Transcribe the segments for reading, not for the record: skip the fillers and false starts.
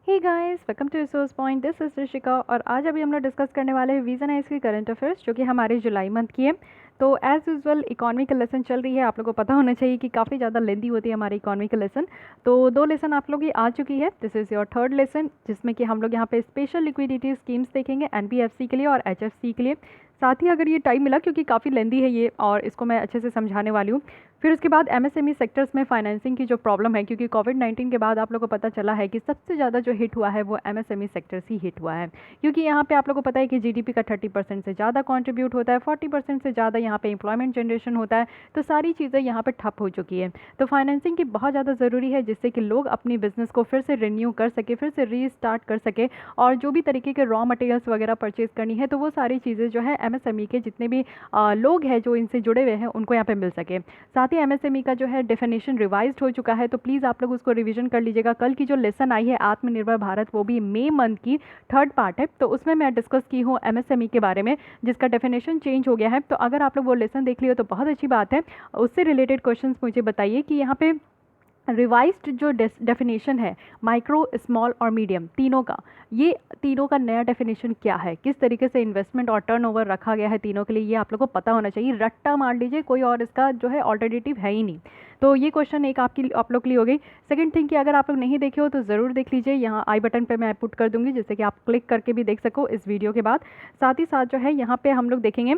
Hey guys, welcome to resource point. This is Rishika और आज अभी हम लोग डिस्कस करने वाले हैं वीज़न आइस की करंट अफेयर्स जो कि हमारे जुलाई मंथ की है। तो एज़ यूजुअल इकोनॉमी का लेसन चल रही है। आप लोगों को पता होना चाहिए कि काफ़ी ज़्यादा लेंदी होती है हमारी इकोनॉमी का लेसन। तो 2 लेसन आप लोग की आ चुकी है। This is your third lesson जिसमें कि हम लोग यहाँ पे स्पेशल लिक्विडिटी स्कीम्स देखेंगे एनबीएफसी के लिए और एचएफसी के लिए। साथ ही अगर ये टाइम मिला क्योंकि काफ़ी लेंदी है ये और इसको मैं अच्छे से समझाने वाली हूँ। फिर उसके बाद एमएसएमई सेक्टर्स में फाइनेंसिंग की जो प्रॉब्लम है, क्योंकि कोविड-19 के बाद आप लोगों को पता चला है कि सबसे ज़्यादा जो हिट हुआ है वो एमएसएमई सेक्टर्स ही हिट हुआ है। क्योंकि यहाँ पे आप लोगों को पता है कि जीडीपी का 30% से ज़्यादा कंट्रीब्यूट होता है, 40% से ज़्यादा यहाँ पे एम्प्लॉयमेंट जनरेशन होता है। तो सारी चीज़ें यहाँ पे ठप हो चुकी है। तो फाइनेंसिंग की बहुत ज़्यादा ज़रूरी है जिससे कि लोग अपनी बिजनेस को फिर से रिन्यू कर सके, फिर से रीस्टार्ट कर सके और जो भी तरीके के रॉ मटेरियल्स वगैरह परचेज करनी है तो वो सारी चीज़ें जो है एमएसएमई के जितने भी लोग हैं जो इनसे जुड़े हुए हैं उनको यहाँ पे मिल सके। साथ ही एमएसएमई का जो है डेफिनेशन रिवाइज्ड हो चुका है, तो प्लीज़ आप लोग उसको रिवीजन कर लीजिएगा। कल की जो लेसन आई है आत्मनिर्भर भारत, वो भी मई मंथ की थर्ड पार्ट है, तो उसमें मैं डिस्कस की हूँ एमएसएमई के बारे में जिसका डेफिनेशन चेंज हो गया है। तो अगर आप लोग वो लेसन देख लियो तो बहुत अच्छी बात है। उससे रिलेटेड क्वेश्चंस मुझे बताइए कि यहाँ पे रिवाइज्ड जो डेफिनेशन है माइक्रो, स्मॉल और मीडियम तीनों का, ये तीनों का नया डेफिनेशन क्या है, किस तरीके से इन्वेस्टमेंट और टर्नओवर रखा गया है तीनों के लिए, ये आप लोग को पता होना चाहिए। रट्टा मार लीजिए, कोई और इसका जो है ऑल्टरनेटिव है ही नहीं। तो ये क्वेश्चन एक आप लोग के लिए हो गई। सेकंड थिंग कि अगर आप लोग नहीं देखे हो तो ज़रूर देख लीजिए, यहाँ आई बटन पे मैं पुट कर दूंगी जिससे कि आप क्लिक करके भी देख सको इस वीडियो के बाद। साथ ही साथ जो है यहाँ पे हम लोग देखेंगे,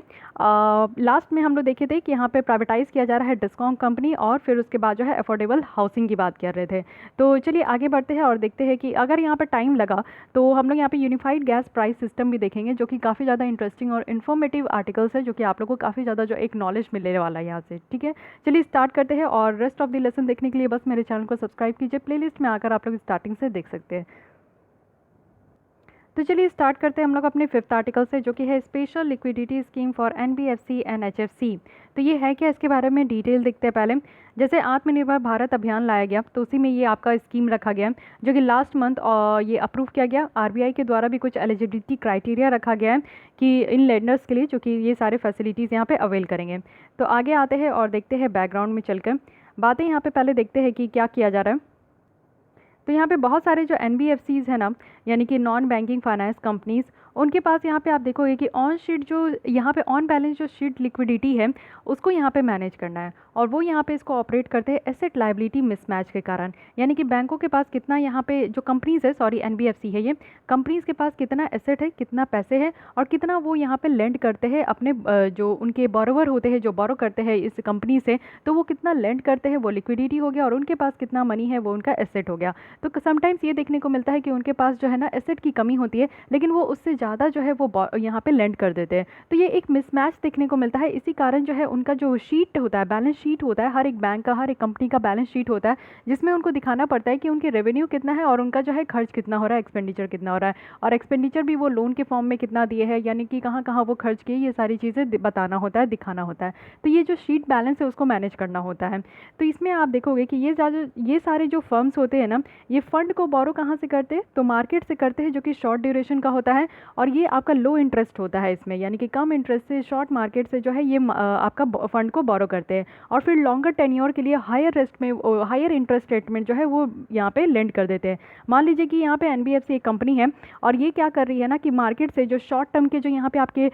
लास्ट में हम लोग देखे थे कि यहाँ पे प्राइवेटाइज़ किया जा रहा है डिस्कॉम कंपनी और फिर उसके बाद जो है अफोर्डेबल हाउसिंग की बात कर रहे थे। तो चलिए आगे बढ़ते हैं और देखते हैं कि अगर यहाँ पे टाइम लगा तो हम लोग यहाँ पे यूनिफाइड गैस प्राइस सिस्टम भी देखेंगे जो कि काफ़ी ज़्यादा इंटरेस्टिंग और इन्फॉर्मेटिव आर्टिकल्स है जो कि आप लोग को काफ़ी ज़्यादा जो एक नॉलेज मिलने वाला है यहाँ से। ठीक है, चलिए स्टार्ट करते हैं और रेस्ट ऑफ द लेसन देखने के लिए बस मेरे चैनल को सब्सक्राइब कीजिए। प्लेलिस्ट में आकर आप लोग स्टार्टिंग से देख सकते हैं। तो चलिए स्टार्ट करते हैं हम लोग अपने फिफ्थ आर्टिकल से जो कि है special liquidity scheme for NBFC and HFC. तो ये है क्या, इसके बारे में डिटेल देखते हैं पहले। जैसे आत्मनिर्भर भारत अभियान लाया गया तो उसी में ये आपका स्कीम रखा गया जो कि लास्ट मंथ ये अप्रूव किया गया। आरबीआई के द्वारा भी कुछ एलिजिबिलिटी क्राइटेरिया रखा गया है कि इन लेंडर्स के लिए जो कि ये सारे फैसिलिटीज़ यहाँ पे अवेल करेंगे। तो आगे आते हैं और देखते हैं बैकग्राउंड में चलकर बातें यहाँ पे पहले देखते हैं कि क्या किया जा रहा है। तो यहाँ पे बहुत सारे जो एनबीएफसीज़ हैं ना, यानी कि नॉन बैंकिंग फाइनेंस कंपनीज़, उनके पास यहाँ पे आप देखोगे कि ऑन शीट जो यहाँ पे ऑन बैलेंस जो शीट लिक्विडिटी है उसको यहाँ पे मैनेज करना है और वो यहाँ पे इसको ऑपरेट करते हैं एसेट लायबिलिटी मिसमैच के कारण। यानी कि बैंकों के पास कितना, यहाँ पे जो कंपनीज़ है, सॉरी एनबीएफसी है ये, कंपनीज़ के पास कितना एसेट है, कितना पैसे है और कितना वो यहाँ पे लेंड करते हैं अपने जो उनके बोरोवर होते हैं जो बोरो करते हैं इस कंपनी से, तो वो कितना लेंड करते हैं वो लिक्विडिटी हो गया और उनके पास कितना मनी है वो उनका एसेट हो गया। तो समटाइम्स ये देखने को मिलता है कि उनके पास जो है ना एसेट की कमी होती है लेकिन वो उससे ज़्यादा जो है वो यहाँ पे लेंड कर देते हैं। तो ये एक मिसमैच देखने को मिलता है। इसी कारण जो है उनका जो शीट होता है, बैलेंस शीट होता है, हर एक बैंक का, हर एक कंपनी का बैलेंस शीट होता है जिसमें उनको दिखाना पड़ता है कि उनके रेवेन्यू कितना है और उनका जो है खर्च कितना हो रहा है, एक्सपेंडिचर कितना हो रहा है और एक्सपेंडिचर भी वो लोन के फॉर्म में कितना दिए है, यानी कि कहाँ कहाँ वो खर्च किए, ये सारी चीज़ें बताना होता है, दिखाना होता है। तो ये जो शीट बैलेंस है उसको मैनेज करना होता है। तो इसमें आप देखोगे कि ये सारे जो फर्म्स होते हैं ना, ये फंड को बोरो कहाँ से करते हैं, तो मार्केट से करते हैं जो कि शॉर्ट ड्यूरेशन का होता है और ये आपका लो इंटरेस्ट होता है इसमें, यानी कि कम इंटरेस्ट से शॉर्ट मार्केट से जो है ये आपका फंड को बोरो करते हैं और फिर लॉन्गर टेन्योर के लिए हायर इंटरेस्ट रेट में जो है वो यहाँ पे लेंड कर देते हैं। मान लीजिए कि यहाँ पे एनबीएफसी एक कंपनी है और ये क्या कर रही है ना कि मार्केट से जो शॉर्ट टर्म के जो यहाँ पे आपके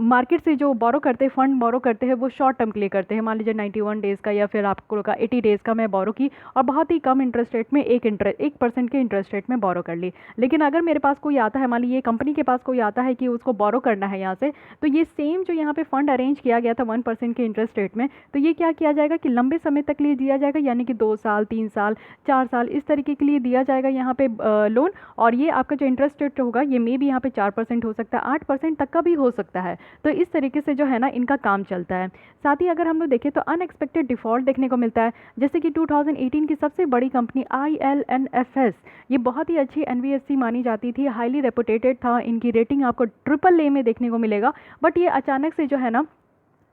मार्केट से जो बोरो करते हैं, फंड बोरो करते हैं, वो शॉर्ट टर्म के लिए करते हैं। मान लीजिए 91 डेज़ का या फिर आपको का 80 डेज़ का मैं बोरो की और बहुत ही कम इंटरेस्ट रेट में 1% के इंटरेस्ट रेट में बोरो कर ली। लेकिन अगर मेरे पास कोई आता है, मान लीजिए कंपनी के पास कोई आता है कि उसको बोरो करना है यहाँ से, तो ये सेम जो यहाँ पे फंड अरेंज किया गया था 1% के इंटरेस्ट रेट में, तो ये क्या किया जाएगा कि लंबे समय तक लिए दिया जाएगा, यानी कि 2 साल, 3 साल, 4 साल इस तरीके के लिए दिया जाएगा यहाँ पे लोन। और ये आपका जो इंटरेस्ट रेट होगा ये मे भी यहाँ पे 4% हो सकता है, 8% तक का भी हो सकता है। तो इस तरीके से जो है ना इनका काम चलता है। साथ ही अगर हम लोग देखें तो अनएक्सपेक्टेड डिफॉल्ट देखने को मिलता है, जैसे कि 2018 की सबसे बड़ी कंपनी ILNFS, ये बहुत ही अच्छी एनबीएफसी मानी जाती थी, हाईली रेपुटेटेड था, इनकी रेटिंग आपको AAA में देखने को मिलेगा, बट ये अचानक से जो है ना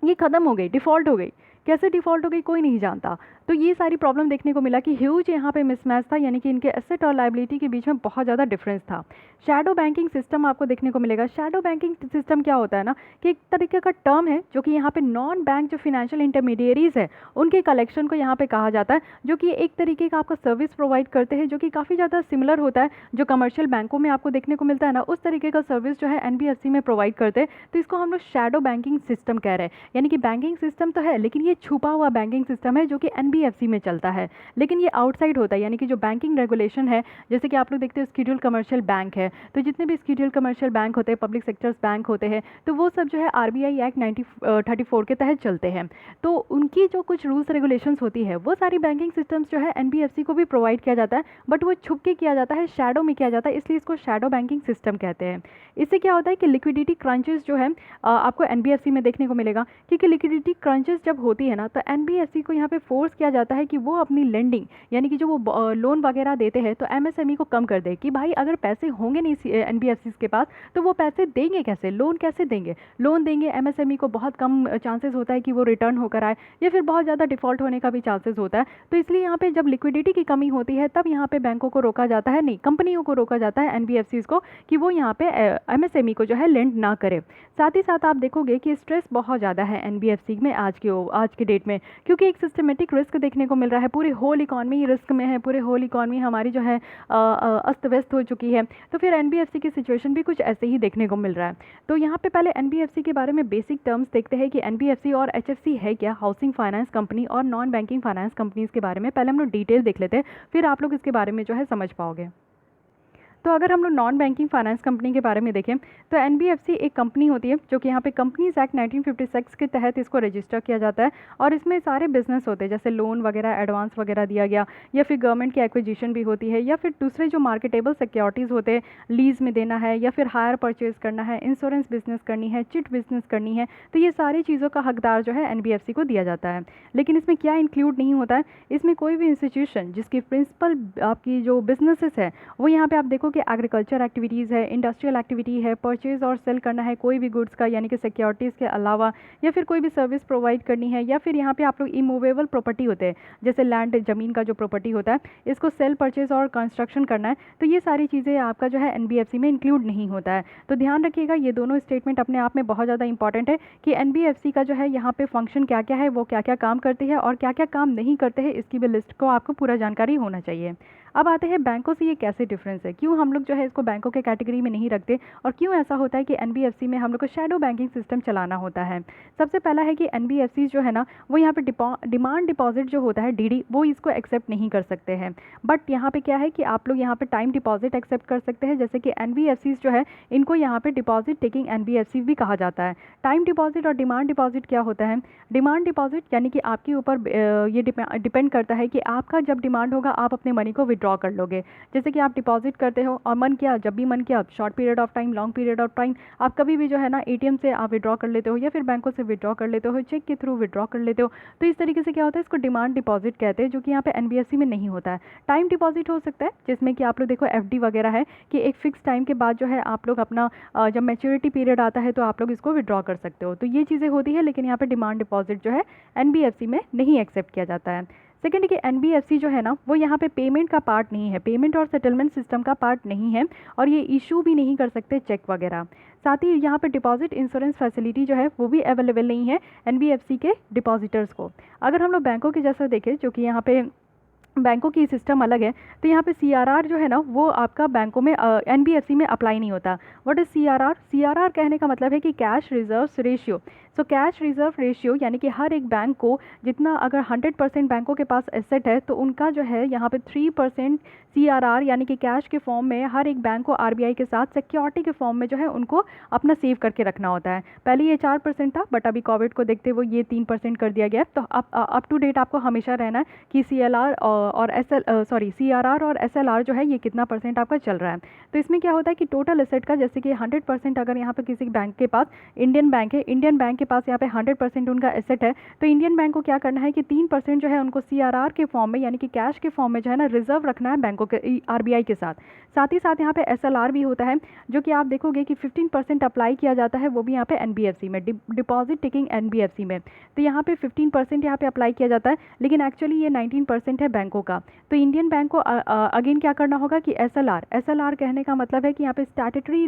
ये ख़त्म हो गई, डिफ़ॉल्ट हो गई। कैसे डिफ़ॉल्ट हो गई कोई नहीं जानता। तो ये सारी प्रॉब्लम देखने को मिला कि ह्यूज यहाँ पे मिसमैच था, यानी कि इनके एसेट और लायबिलिटी के बीच में बहुत ज़्यादा डिफरेंस था। शैडो बैंकिंग सिस्टम आपको देखने को मिलेगा। शैडो बैंकिंग सिस्टम क्या होता है ना, कि एक तरीके का टर्म है जो कि यहाँ पे नॉन बैंक जो फिनेंशियल इंटरमीडिएरीज है उनके कलेक्शन को यहाँ पे कहा जाता है, जो कि एक तरीके का आपका सर्विस प्रोवाइड करते हैं, जो कि काफ़ी ज़्यादा सिमिलर होता है जो कमर्शियल बैंकों में आपको देखने को मिलता है ना, उस तरीके का सर्विस जो है एनबीएफसी में प्रोवाइड करते हैं। तो इसको हम लोग शैडो बैंकिंग सिस्टम कह रहे हैं, यानी कि बैंकिंग सिस्टम तो है लेकिन ये छुपा हुआ बैंकिंग सिस्टम है जो कि एनबीएफसी में चलता है, लेकिन ये आउटसाइड होता है। यानी कि जो बैंकिंग रेगुलेशन है, जैसे कि आप लोग देखते हो स्केड्यूल कमर्शियल बैंक है, तो जितने भी स्केड्यूल कमर्शियल बैंक होते हैं, पब्लिक सेक्टर्स बैंक होते हैं, तो वो सब जो है आरबीआई एक्ट 1934 के तहत चलते हैं। तो उनकी जो कुछ रूल्स रेगुलेशंस होती है वो सारी बैंकिंग सिस्टम्स जो है एनबीएफसी को भी प्रोवाइड किया जाता है, बट वो छुप के किया जाता है, शैडो में किया जाता है, इसलिए इसको शैडो बैंकिंग सिस्टम कहते हैं। इससे क्या होता है कि लिक्विडिटी क्रंचेस जो है आपको एनबीएफसी में देखने को मिलेगा, क्योंकि लिक्विडिटी क्रंचेस जब होती है ना, तो एनबीएफसी को यहाँ पे फोर्स किया जाता है कि वो अपनी लेंडिंग, यानी कि जो वो लोन वगैरह देते हैं, तो एमएसएमई को कम कर दे कि भाई अगर पैसे होंगे नहीं एनबीएफसी के पास तो वो पैसे देंगे कैसे, लोन कैसे देंगे। लोन देंगे एमएसएमई को बहुत कम चांसेस होता है कि वो रिटर्न होकर आए, या फिर बहुत ज़्यादा डिफॉल्ट होने का भी चांसेस होता है। तो इसलिए यहाँ पे जब लिक्विडिटी की कमी होती है तब यहाँ पे बैंकों को रोका जाता है, नहीं कंपनियों को रोका जाता है एनबीएफसी को, कि वो यहाँ पे एमएसएमई को जो है लेंड ना करे। साथ ही साथ आप देखोगे कि स्ट्रेस बहुत ज़्यादा है एनबीएफसी में आज के डेट में, क्योंकि एक सिस्टमेटिक रिस्क देखने को मिल रहा है, पूरी होल इकॉनमी रिस्क में है, पूरे होल इकॉनमी हमारी जो है अस्त व्यस्त हो चुकी है। तो फिर एनबीएफसी की सिचुएशन भी कुछ ऐसे ही देखने को मिल रहा है। तो यहाँ पे पहले एनबीएफसी के बारे में बेसिक टर्म्स देखते हैं कि एनबीएफसी और एचएफसी है क्या, हाउसिंग फाइनेंस कंपनी और नॉन बैंकिंग फाइनेंस कंपनीज के बारे में पहले हम लोग डिटेल देख लेते हैं, फिर आप लोग इसके बारे में जो है समझ पाओगे। तो अगर हम लोग नॉन बैंकिंग फाइनेंस कंपनी के बारे में देखें तो एनबीएफसी एक कंपनी होती है जो कि यहाँ पे कंपनीज एक्ट 1956 के तहत इसको रजिस्टर किया जाता है, और इसमें सारे बिजनेस होते हैं, जैसे लोन वगैरह, एडवांस वगैरह दिया गया, या फिर गवर्नमेंट की एक्विजिशन भी होती है, या फिर दूसरे जो मार्केटेबल सिक्योरिटीज़ होते हैं लीज में देना है, या फिर हायर परचेज करना है, इंश्योरेंस बिजनेस करनी है, चिट बिजनेस करनी है, तो ये सारी चीज़ों का हकदार जो है एनबीएफसी को दिया जाता है। लेकिन इसमें क्या इंक्लूड नहीं होता है, इसमें कोई भी इंस्टीट्यूशन जिसकी प्रिंसिपल आपकी जो बिजनेसेस है वो यहाँ पे आप देखो कि एग्रीकल्चर एक्टिविटीज़ है, इंडस्ट्रियल एक्टिविटी है, परचेज और सेल करना है कोई भी गुड्स का, यानी कि सिक्योरिटीज़ के अलावा, या फिर कोई भी सर्विस प्रोवाइड करनी है, या फिर यहाँ पे आप लोग इमूवेबल प्रॉपर्टी होते हैं, जैसे लैंड, ज़मीन का जो प्रॉपर्टी होता है, इसको सेल, परचेज और कंस्ट्रक्शन करना है, तो ये सारी चीज़ें आपका जो है एनबीएफसी में इंक्लूड नहीं होता है। तो ध्यान रखिएगा, ये दोनों स्टेटमेंट अपने आप में बहुत ज़्यादा इंपॉर्टेंट है कि एनबीएफसी का जो है यहाँ पे फंक्शन क्या क्या है, वो क्या क्या काम करती है और क्या क्या काम नहीं करते हैं, इसकी भी लिस्ट को आपको पूरा जानकारी होना चाहिए। अब आते हैं बैंकों से ये कैसे डिफरेंस है, क्यों हम लोग जो है इसको बैंकों के कैटेगरी में नहीं रखते, और क्यों ऐसा होता है कि एनबीएफसी में हम लोग को शैडो बैंकिंग सिस्टम चलाना होता है। सबसे पहला है कि एनबीएफसी जो है ना, वो यहाँ पे डिमांड डिपॉजिट जो होता है डीडी, वो इसको एक्सेप्ट नहीं कर सकते हैं। बट यहाँ पे क्या है कि आप लोग यहाँ पे टाइम डिपॉजिट एक्सेप्ट कर सकते हैं, जैसे कि एनबीएफसी जो है इनको यहाँ पे डिपॉजिट टेकिंग एनबीएफसी भी कहा जाता है। टाइम डिपॉजिट और डिमांड डिपॉजिट क्या होता है, डिमांड डिपॉजिट यानी कि आपके ऊपर ये डिपेंड करता है कि आपका जब डिमांड होगा आप अपने मनी को विड्रॉ कर लोगे। जैसे कि आप डिपॉजिट करते हो और मन किया, जब भी मन किया, short period of time, long period of time, आप कभी भी जो है ना एटीएम से आप विड्रॉ कर लेते हो, या फिर बैंकों से विड्रॉ कर लेते हो, चेक के थ्रू विड्रॉ कर लेते हो। तो इस तरीके से क्या होता है, इसको डिमांड डिपॉजिट कहते हैं, जो कि यहाँ पे एनबीएफसी में नहीं होता है। टाइम डिपॉजिट हो सकता है जिसमें कि आप लोग देखो एफडी वगैरह है कि एक फिक्स टाइम के बाद जो है आप लोग अपना जब मैच्योरिटी पीरियड आता है तो आप लोग इसको विड्रॉ कर सकते हो। तो ये चीज़ें होती है, लेकिन यहाँ पे डिमांड डिपॉजिट जो है एनबीएफसी में नहीं एक्सेप्ट किया जाता है। सेकेंड कि एनबीएफसी जो है ना, वो यहाँ पे पेमेंट का पार्ट नहीं है, पेमेंट और सेटलमेंट सिस्टम का पार्ट नहीं है, और ये इशू भी नहीं कर सकते चेक वगैरह। साथ ही यहाँ पे डिपॉजिट इंश्योरेंस फैसिलिटी जो है वो भी अवेलेबल नहीं है एनबीएफसी के डिपॉजिटर्स को। अगर हम लोग बैंकों के जैसा देखें, जो कि यहाँ पे बैंकों की सिस्टम अलग है, तो यहाँ पे सीआरआर जो है ना, वो आपका बैंकों में एनबीएफसी में अप्लाई नहीं होता। What is CRR? सीआरआर कहने का मतलब है कि cash reserves ratio. So cash reserve ratio यानी कि हर एक बैंक को जितना, अगर 100% बैंकों के पास एसेट है तो उनका जो है यहाँ पे 3% सीआरआर यानी कि कैश के फॉर्म में हर एक बैंक को आरबीआई के साथ सिक्योरिटी के फॉर्म में जो है उनको अपना सेव करके रखना होता है। पहले ये 4% था, बट अभी कोविड को देखते हुए ये 3% कर दिया गया है। तो अप टू डेट आपको हमेशा रहना है कि सीआरआर और एसएलआर जो है ये कितना परसेंट आपका चल रहा है। तो इसमें क्या होता है कि टोटल एसेट का, जैसे कि 100% अगर यहाँ पे किसी बैंक के पास इंडियन बैंक है, इंडियन बैंक के पास यहाँ पे 100% उनका एसेट है, तो इंडियन बैंक को क्या करना है कि 3% जो है उनको CRR के फॉर्म में यानी कि कैश के फॉर्म में जो है ना रिजर्व रखना है बैंकों के RBI के साथ। साथ ही साथ यहाँ पे SLR भी होता है, जो कि आप देखोगे कि 15% अप्लाई किया जाता है, वो भी यहाँ पे NBFC में, डिपॉजिट टेकिंग NBFC में। तो यहाँ पे 15% यहाँ पे अप्लाई किया जाता है, लेकिन एक्चुअली ये 19% है बैंकों का। तो इंडियन बैंक को अगेन क्या करना होगा कि SLR कहने का मतलब है कि यहाँ पे स्टैट्यूटरी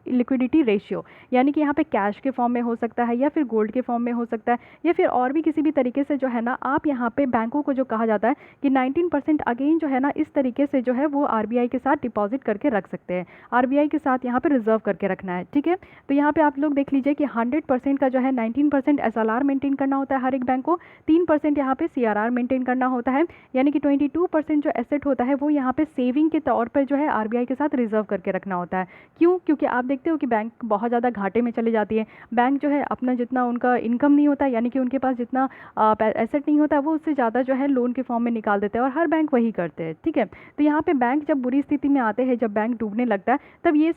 लिक्विडिटी रेशियो, यानी कि यहाँ पे कैश के फॉर्म में हो सकता है या फिर गोल्ड के फॉर्म में हो सकता है या फिर और भी किसी भी तरीके से जो है ना, आप यहाँ पे बैंकों को जो कहा जाता है कि 19% अगेन जो है ना इस तरीके से जो है वो RBI के साथ डिपॉजिट करके रख सकते हैं, RBI के साथ यहाँ पे रिजर्व करके रखना है। ठीक है, तो यहाँ पे आप लोग देख लीजिए कि 100% का जो है 19% SLR मेंटेन करना होता है हर एक बैंक को, 3% यहाँ पे CRR मेंटेन करना होता है, यानी कि 22% जो एसेट होता है वो यहाँ पे सेविंग के तौर पर जो है RBI के साथ रिजर्व करके रखना होता है। क्यों? क्योंकि आप देखते हो कि बैंक बहुत ज़्यादा घाटे में चली जाती है, बैंक जो है अपना जितना उनका इनकम नहीं होता, यानी कि उनके पास जितना एसेट नहीं होता, वो उससे ज़्यादा जो है लोन के फॉर्म में निकाल देते हैं, और हर बैंक वही करते हैं। ठीक है, तो यहाँ पे बैंक जब बुरी स्थिति में आते हैं, जब बैंक डूबने लगता है, तब ये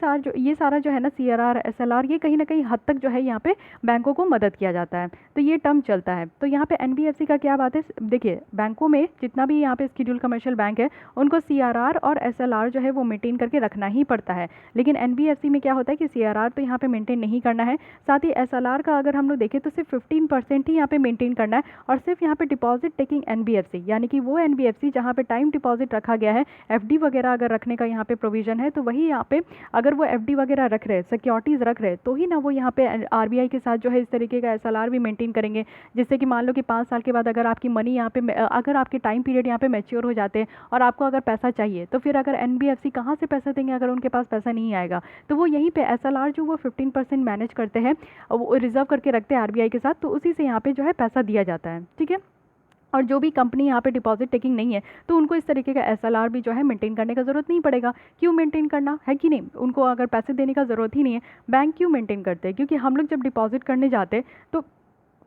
सारा जो है ना CRR SLR ये कहीं ना कहीं हद तक जो है यहाँ पे बैंकों को मदद किया जाता है, तो ये टर्म चलता है। तो यहाँ पे NBFC का क्या बात है, देखिए बैंकों में जितना भी यहाँ पे शेड्यूल कमर्शियल बैंक है उनको CRR और SLR जो है वो मेंटेन करके रखना ही पड़ता है, लेकिन NBFC में क्या होता है कि CRR तो यहाँ पे मेंटेन नहीं करना है, साथ ही SLR का अगर हम लोग देखें तो सिर्फ 15% ही यहाँ पे मेंटेन करना है, और सिर्फ यहाँ पे डिपॉजिट टेकिंग NBFC यानी कि वो NBFC जहाँ पे टाइम डिपॉजिट रखा गया है, FD वगैरह अगर रखने का यहाँ पे प्रोविजन है, तो वही यहाँ पे अगर वो FD वगैरह रख रहे, सिक्योरिटीज़ रख रहे, तो ही ना वो यहाँ पे RBI के साथ जो है इस तरीके का SLR भी मेंटेन करेंगे, जिससे कि मान लो कि 5 साल के बाद अगर आपकी मनी यहाँ पे अगर आपके टाइम पीरियड यहाँ पे मैच्योर हो जाते हैं और आपको अगर पैसा चाहिए, तो फिर अगर NBFC कहाँ से पैसा देंगे अगर उनके पास पैसा नहीं आएगा, तो वो यहीं पे SLR जो वो 15% मैनेज करते हैं, वो रिजर्व करके रखते हैं RBI के साथ, तो उसी से यहाँ पे जो है पैसा दिया जाता है। ठीक है, और जो भी कंपनी यहाँ पे डिपॉजिट टेकिंग नहीं है, तो उनको इस तरीके का SLR भी जो है मेंटेन करने का ज़रूरत नहीं पड़ेगा। क्यों मेंटेन करना है कि नहीं, उनको अगर पैसे देने का ज़रूरत ही नहीं है, बैंक क्यों मेंटेन करते हैं? क्योंकि हम लोग जब डिपॉजिट करने जाते हैं, तो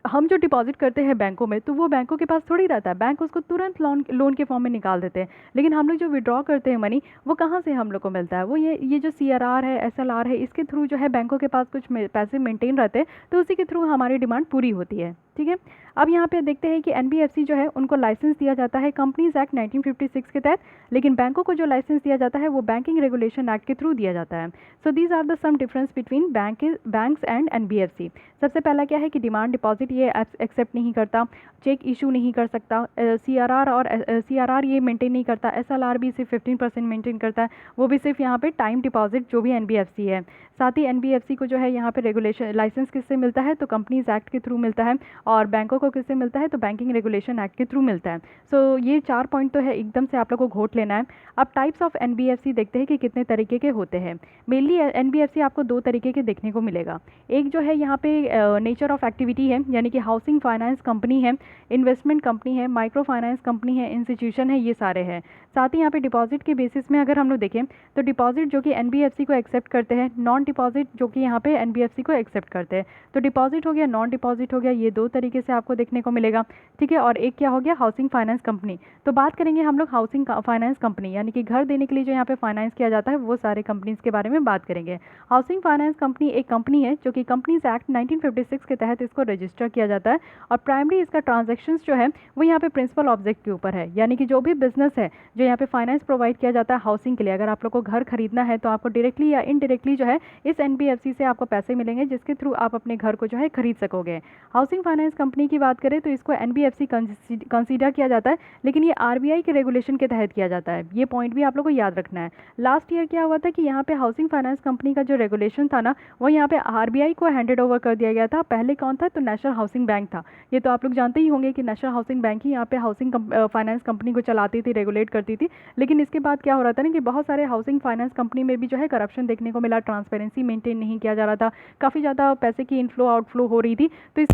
हम जो डिपॉजिट करते हैं बैंकों में, तो वो बैंकों के पास थोड़ी रहता है, बैंक उसको तुरंत लोन के फॉर्म में निकाल देते हैं, लेकिन हम लोग जो विड्रॉ करते हैं मनी, वो कहाँ से हम लोग को मिलता है? वो ये जो CRR है SLR है, इसके थ्रू जो है बैंकों के पास कुछ पैसे मेंटेन रहते हैं, तो उसी के थ्रू हमारी डिमांड पूरी होती है। ठीक है, अब यहाँ पे देखते हैं कि NBFC जो है उनको लाइसेंस दिया जाता है कंपनीज एक्ट 1956 के तहत, लेकिन बैंकों को जो लाइसेंस दिया जाता है वो बैंकिंग रेगुलेशन एक्ट के थ्रू दिया जाता है। So these are the some difference between banks and NBFC। सबसे पहला क्या है कि डिमांड डिपॉजिट ये एक्सेप्ट नहीं करता, चेक इशू नहीं कर सकता, CRR ये मेंटेन नहीं करता, SLR भी सिर्फ 15% मेंटेन करता है, वो भी सिर्फ यहाँ पे टाइम डिपॉजिट जो भी NBFC है। साथ ही NBFC को जो है यहाँ पे रेगुलेशन लाइसेंस किससे मिलता है, तो कंपनीज एक्ट के थ्रू मिलता है, और बैंकों को किससे मिलता है, तो बैंकिंग रेगुलेशन एक्ट के थ्रू मिलता है। सो ये 4 पॉइंट तो है, एकदम से आप लोग को घोट लेना है। अब टाइप्स ऑफ NBFC देखते हैं कि कितने तरीके के होते हैं। मेनली NBFC आपको 2 तरीके के देखने को मिलेगा। एक जो है यहाँ पे नेचर ऑफ एक्टिविटी है, यानी कि हाउसिंग फाइनेंस कंपनी है, इन्वेस्टमेंट कंपनी है, माइक्रो फाइनेंस कंपनी है, इंस्टीट्यूशन है, ये सारे हैं। साथ ही यहाँ पे डिपॉजिट के बेसिस में अगर हम लोग देखें, तो डिपॉजिट जो कि NBFC को एक्सेप्ट करते हैं, नॉन डिपॉजिट जो कि यहाँ पे NBFC को एक्सेप्ट करते हैं। तो डिपॉजिट हो गया, नॉन डिपॉजिट हो गया, ये 2 तरीके से आपको देखने को मिलेगा। ठीक है, और एक क्या हो गया, हाउसिंग फाइनेंस कंपनी। तो बात करेंगे हम लोग हाउसिंग फाइनेंस कंपनी, यानी कि घर देने के लिए जो यहाँ पे फाइनेंस किया जाता है, वो सारे कंपनीज के बारे में बात करेंगे। हाउसिंग फाइनेंस कंपनी एक कंपनी है जो कि कंपनीज एक्ट 1956 के तहत इसको रजिस्टर किया जाता है, और प्राइमरी इसका ट्रांजैक्शंस जो है वो यहाँ पे प्रिंसिपल ऑब्जेक्ट के ऊपर है, यानी कि जो भी बिजनेस है जो यहाँ पे फाइनेंस प्रोवाइड किया जाता है हाउसिंग के लिए, अगर आप लोग को घर खरीदना है तो आपको डायरेक्टली या इनडायरेक्टली जो है इस NBFC से आपको पैसे मिलेंगे, जिसके थ्रू आप अपने घर को जो है खरीद सकोगे। हाउसिंग फाइनेंस कंपनी की बात करें तो इसको NBFC कंसीडर किया जाता है, लेकिन ये RBI के रेगुलेशन के तहत किया जाता है। ये पॉइंट भी आप लोग को याद रखना है। लास्ट ईयर क्या हुआ था कि यहाँ पे हाउसिंग फाइनेंस कंपनी का जो रेगुलेशन था ना, वो यहाँ पे RBI को हैंडेड ओवर कर दिया गया था। पहले कौन था, तो नेशनल हाउसिंग बैंक था। ये तो आप लोग जानते ही होंगे कि नेशनल हाउसिंग बैंक ही यहाँ पे हाउसिंग फाइनेंस कंपनी को चलाती थी, रेगुलेट करती थी। लेकिन इसके बाद क्या हो रहा था ना कि बहुत सारे हाउसिंग फाइनेंस कंपनी में भी जो है करप्शन देखने को मिला, ट्रांसपेरेंसी मेंटेन नहीं किया जा रहा था, काफ़ी ज़्यादा पैसे की इनफ्लो आउटफ्लो हो रही थी। तो इस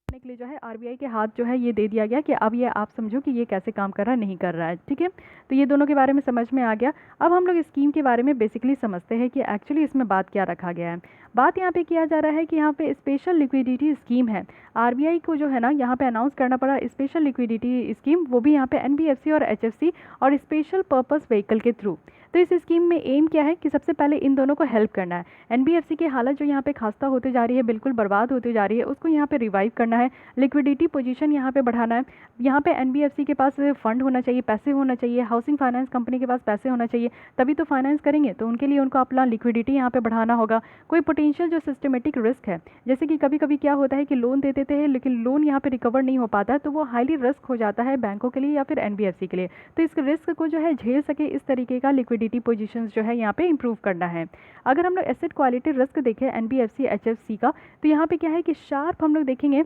के लिए जो है RBI के हाथ जो है ये दे दिया गया कि अब ये आप समझो कि ये कैसे काम कर रहा है, नहीं कर रहा है। ठीक है, तो ये दोनों के बारे में समझ में आ गया। अब हम लोग स्कीम के बारे में बेसिकली समझते हैं कि एक्चुअली इसमें बात क्या रखा गया है। बात यहाँ पे किया जा रहा है कि यहाँ पे स्पेशल लिक्विडिटी स्कीम है, RBI को जो है ना यहाँ पे अनाउंस करना पड़ा स्पेशल लिक्विडिटी स्कीम, वो भी यहाँ पे NBFC और HFC और स्पेशल पर्पस व्हीकल के थ्रू। तो इस स्कीम में एम क्या है कि सबसे पहले इन दोनों को हेल्प करना है। एनबीएफसी की हालत जो यहाँ पे खस्ता होती जा रही है, बिल्कुल बर्बाद होती जा रही है, उसको यहाँ पे रिवाइव करना है, लिक्विडिटी पोजीशन यहाँ पे बढ़ाना है। यहाँ पे एनबीएफसी के पास फंड होना चाहिए, पैसे होना चाहिए, हाउसिंग फाइनेंस कंपनी के पास पैसे होना चाहिए, तभी तो फाइनेंस करेंगे। तो उनके लिए उनको अपना लिक्विडिटी यहाँ पे बढ़ाना होगा। कोई पोटेंशियल जो सिस्टमेटिक रिस्क है, जैसे कि कभी कभी क्या होता है कि लोन दे देते हैं लेकिन लोन यहाँ पे रिकवर नहीं हो पाता, तो वो हाईली रिस्क हो जाता है बैंकों के लिए या फिर एनबीएफसी के लिए। तो इस रिस्क को जो है झेल सके, इस तरीके का लिक्विडिटी पोजीशंस जो है यहाँ पे इंप्रूव करना है। अगर हम लोग एसेट क्वालिटी रिस्क देखें एनबीएफसी एचएफसी का, तो यहाँ पे क्या है कि शार्प हम लोग देखेंगे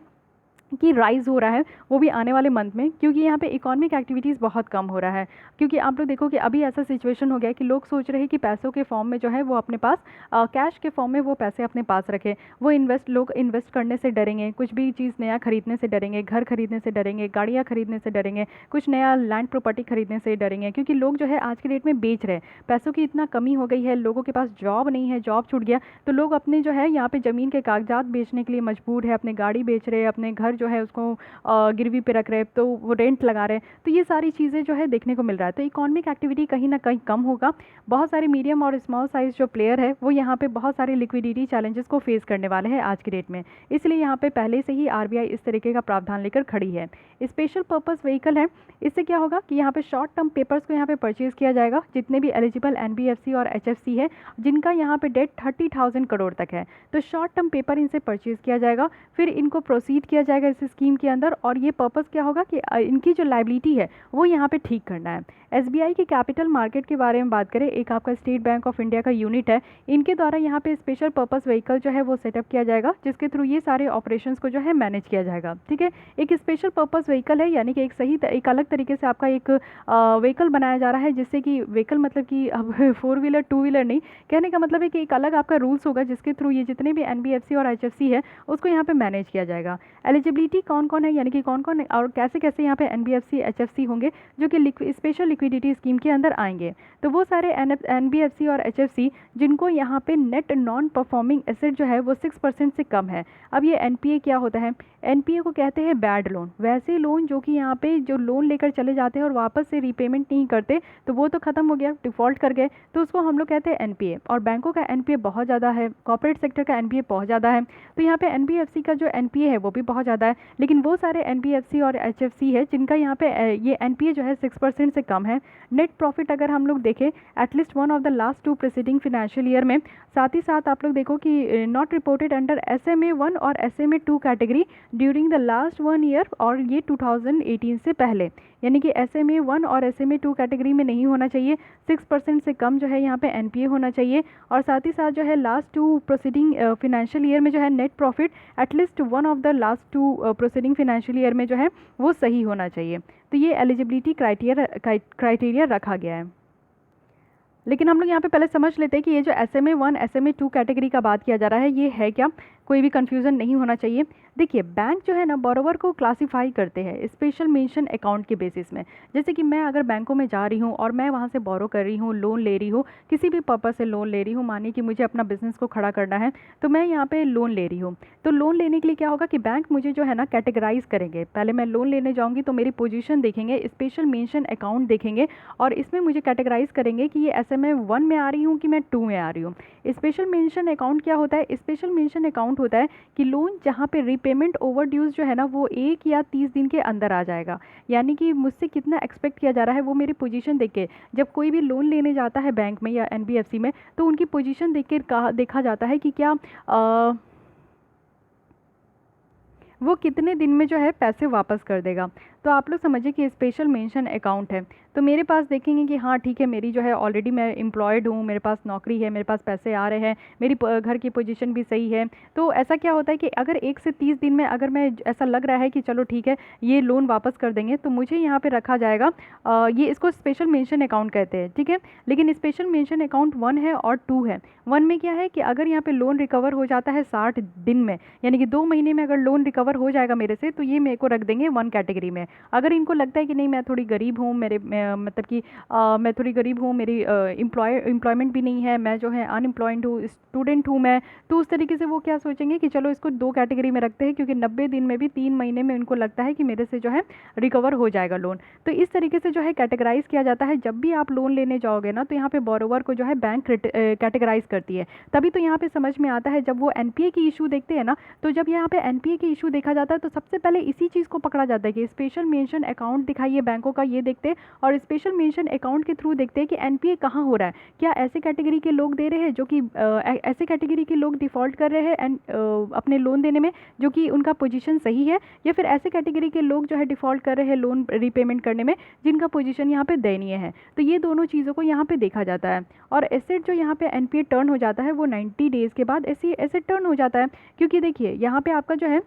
कि राइज़ हो रहा है, वो भी आने वाले मंथ में, क्योंकि यहाँ पे इकोनॉमिक एक्टिविटीज़ बहुत कम हो रहा है। क्योंकि आप लोग देखो कि अभी ऐसा सिचुएशन हो गया है कि लोग सोच रहे हैं कि पैसों के फॉर्म में जो है वो अपने पास कैश के फॉर्म में वो पैसे अपने पास रखें। वो लोग इन्वेस्ट करने से डरेंगे, कुछ भी चीज़ नया खरीदने से डरेंगे, घर खरीदने से डरेंगे, गाड़ियाँ खरीदने से डरेंगे, कुछ नया लैंड प्रॉपर्टी खरीदने से डरेंगे, क्योंकि लोग जो है आज के डेट में बेच रहे हैं। पैसों की इतना कमी हो गई है, लोगों के पास जॉब नहीं है, जॉब छूट गया, तो लोग अपने जो है यहाँ पे ज़मीन के कागजात बेचने के लिए मजबूर है, अपने गाड़ी बेच रहे हैं, अपने घर जो है उसको गिरवी पे रख रहे हैं, तो वो रेंट लगा रहे हैं। तो ये सारी चीज़ें जो है देखने को मिल रहा है। तो इकोनॉमिक एक्टिविटी कहीं ना कहीं कम होगा। बहुत सारे मीडियम और स्मॉल साइज जो प्लेयर है वो यहाँ पे बहुत सारे लिक्विडिटी चैलेंजेस को फेस करने वाले हैं आज की डेट में। इसलिए यहाँ पे पहले से ही आरबीआई इस तरीके का प्रावधान लेकर खड़ी है। स्पेशल पर्पस व्हीकल है, इससे क्या होगा कि यहाँ पे शॉर्ट टर्म पेपर्स को यहाँ पे परचेज किया जाएगा, जितने भी एलिजिबल एनबीएफसी और एचएफसी है जिनका यहाँ पे डेट 30,000 करोड़ तक है, तो शॉर्ट टर्म पेपर इनसे परचेज किया जाएगा, फिर इनको प्रोसीड किया जाएगा इस स्कीम के अंदर। और ये पर्पस क्या होगा कि इनकी जो लाइबिलिटी है वो यहाँ पे ठीक करना है। एसबीआई की कैपिटल मार्केट के बारे में बात करें, एक आपका स्टेट बैंक ऑफ इंडिया का यूनिट है, इनके द्वारा यहाँ पे स्पेशल पर्पस व्हीकल जो है वो सेटअप किया जाएगा, जिसके थ्रू ये सारे ऑपरेशंस को जो है मैनेज किया जाएगा। ठीक है, एक स्पेशल पर्पस व्हीकल है, यानी कि एक अलग तरीके से आपका एक व्हीकल बनाया जा रहा है, जिससे कि व्हीकल मतलब कि अब 4 व्हीलर 2 व्हीलर नहीं, कहने का मतलब है कि एक अलग आपका रूल्स होगा जिसके थ्रू ये जितने भी एनबीएफसी और एचएफसी है उसको यहाँ पे मैनेज किया जाएगा। एलिजिबिलिटी कौन कौन है, यानी कि कौन कौन और कैसे कैसे यहाँ पे एनबीएफसी एचएफसी होंगे जो कि स्पेशल लिक्विडिटी स्कीम के अंदर आएंगे। तो वो सारे एनबीएफसी और एचएफसी जिनको यहाँ पे नेट नॉन परफॉर्मिंग एसेट जो है वो 6% से कम है। अब ये एनपीए क्या होता है, एनपीए को कहते हैं बैड लोन। वैसे लोन जो कि यहाँ पे जो लोन लेकर चले जाते हैं और वापस से रीपेमेंट नहीं करते, तो वो तो खत्म हो गया, डिफ़ॉल्ट कर गए, तो उसको हम लोग कहते हैं एनपीए। और बैंकों का एनपीए बहुत ज़्यादा है, कॉर्पोरेट सेक्टर का एनपीए बहुत ज़्यादा है, तो यहाँ पे एनबीएफसी का जो एनपीए है वो भी बहुत ज़्यादा है। लेकिन वो सारे एनबीएफसी और एचएफसी है जिनका यहाँ पे ये एनपीए जो है 6% से कम है। नेट प्रॉफिट अगर हम लोग देखें at least one of the last 2 preceding financial year में, साथ ही साथ आप लोग देखो कि नॉट रिपोर्टेड अंडर SMA 1 और SMA 2 category during the last 1 year, और ये 2018 से पहले, यानी कि SMA 1 और SMA 2 कैटेगरी में नहीं होना चाहिए। 6% से कम जो है यहाँ पे एनपीए होना चाहिए, और साथ ही साथ जो है लास्ट 2 प्रोसीडिंग फाइनेंशियल ईयर में जो है net profit at least one of the last 2 proceeding financial year में जो है वो सही होना चाहिए। तो ये एलिजिबिलिटी क्राइटेरिया रखा गया है। लेकिन हम लोग यहाँ पे पहले समझ लेते हैं कि ये जो SMA 1 SMA 2 कैटेगरी का बात किया जा रहा है ये है क्या, कोई भी कन्फ्यूज़न नहीं होना चाहिए। देखिए बैंक जो है ना बोरोवर को क्लासिफाई करते हैं स्पेशल मेंशन अकाउंट के बेसिस में। जैसे कि मैं अगर बैंकों में जा रही हूँ और मैं वहाँ से बोरो कर रही हूँ, लोन ले रही हूँ, किसी भी पर्पज़ से लोन ले रही हूँ, मानिए कि मुझे अपना बिजनेस को खड़ा करना है, तो मैं यहाँ पे लोन ले रही हूँ। तो लोन लेने के लिए क्या होगा कि बैंक मुझे जो है ना कैटेगराइज करेंगे। पहले मैं लोन लेने जाऊँगी तो मेरी पोजीशन देखेंगे, स्पेशल मेंशन अकाउंट देखेंगे, और इसमें मुझे कैटेगराइज करेंगे कि ये SMA 1 में आ रही हूँ कि मैं 2 में आ रही हूँ। स्पेशल मेंशन अकाउंट क्या होता है, स्पेशल मेंशन अकाउंट होता है कि लोन जहाँ पे रीपेमेंट ओवर ड्यूज जो है ना वो 1 या 30 दिन के अंदर आ जाएगा, यानी कि मुझसे कितना एक्सपेक्ट किया जा रहा है वो मेरी पोजीशन देख के, जब कोई भी लोन लेने जाता है बैंक में या एनबीएफसी में, तो उनकी पोजीशन देख के देखा जाता है कि क्या वो कितने दिन में जो है पैसे वापस कर देगा। तो आप लोग समझिए कि स्पेशल मेंशन अकाउंट है, तो मेरे पास देखेंगे कि हाँ ठीक है, मेरी जो है ऑलरेडी मैं एम्प्लॉयड हूँ, मेरे पास नौकरी है, मेरे पास पैसे आ रहे हैं, मेरी घर की पोजीशन भी सही है। तो ऐसा क्या होता है कि अगर 1 से 30 दिन में अगर मैं ऐसा लग रहा है कि चलो ठीक है ये लोन वापस कर देंगे, तो मुझे यहाँ पर रखा जाएगा, ये इसको स्पेशल मेंशन अकाउंट कहते हैं। ठीक है, लेकिन स्पेशल मेंशन अकाउंट 1 है और 2 है। 1 में क्या है कि अगर यहाँ पर लोन रिकवर हो जाता है 60 दिन में, यानी कि 2 महीने में अगर लोन रिकवर हो जाएगा मेरे से, तो ये मेरे को रख देंगे 1 कैटेगरी में। अगर इनको लगता है कि नहीं मैं थोड़ी गरीब हूँ, मतलब कि मैं थोड़ी गरीब हूँ, मेरी एम्प्लॉयमेंट भी नहीं है, मैं जो है अनएम्प्लॉयड हूँ, स्टूडेंट हूँ मैं, तो उस तरीके से वो क्या सोचेंगे कि चलो इसको 2 कैटेगरी में रखते हैं, क्योंकि 90 दिन में भी 3 महीने में उनको लगता है कि मेरे से जो है रिकवर हो जाएगा लोन। तो इस तरीके से जो है कैटेगराइज किया जाता है। जब भी आप लोन लेने जाओगे ना, तो यहाँ पे बोरोवर को जो है बैंक कैटेगराइज करती है। तभी तो यहाँ पे समझ में आता है, जब वो एनपीए की इशू देखते हैं ना, तो जब यहाँ पे एनपीए की इशू देखा जाता है तो सबसे पहले इसी चीज़ को पकड़ा जाता है कि स्पेशल मेंशन अकाउंट दिखाइए बैंकों का, ये देखते हैं, और स्पेशल मेंशन अकाउंट के थ्रू देखते हैं कि एनपीए कहाँ हो रहा है, क्या ऐसे कैटेगरी के लोग दे रहे हैं जो कि ऐसे कैटेगरी के लोग डिफ़ॉल्ट कर रहे हैं एंड अपने लोन देने में, जो कि उनका पोजीशन सही है, या फिर ऐसे कैटेगरी के लोग जो है डिफ़ॉल्ट कर रहे हैं लोन रीपेमेंट करने में, जिनका पोजीशन यहाँ पे दयनीय है। तो ये दोनों चीज़ों को यहाँ पे देखा जाता है। और एसेट जो यहाँ पे एनपीए टर्न हो जाता है वो 90 डेज़ के बाद ऐसी एसेट टर्न हो जाता है। क्योंकि देखिए यहाँ पे आपका जो है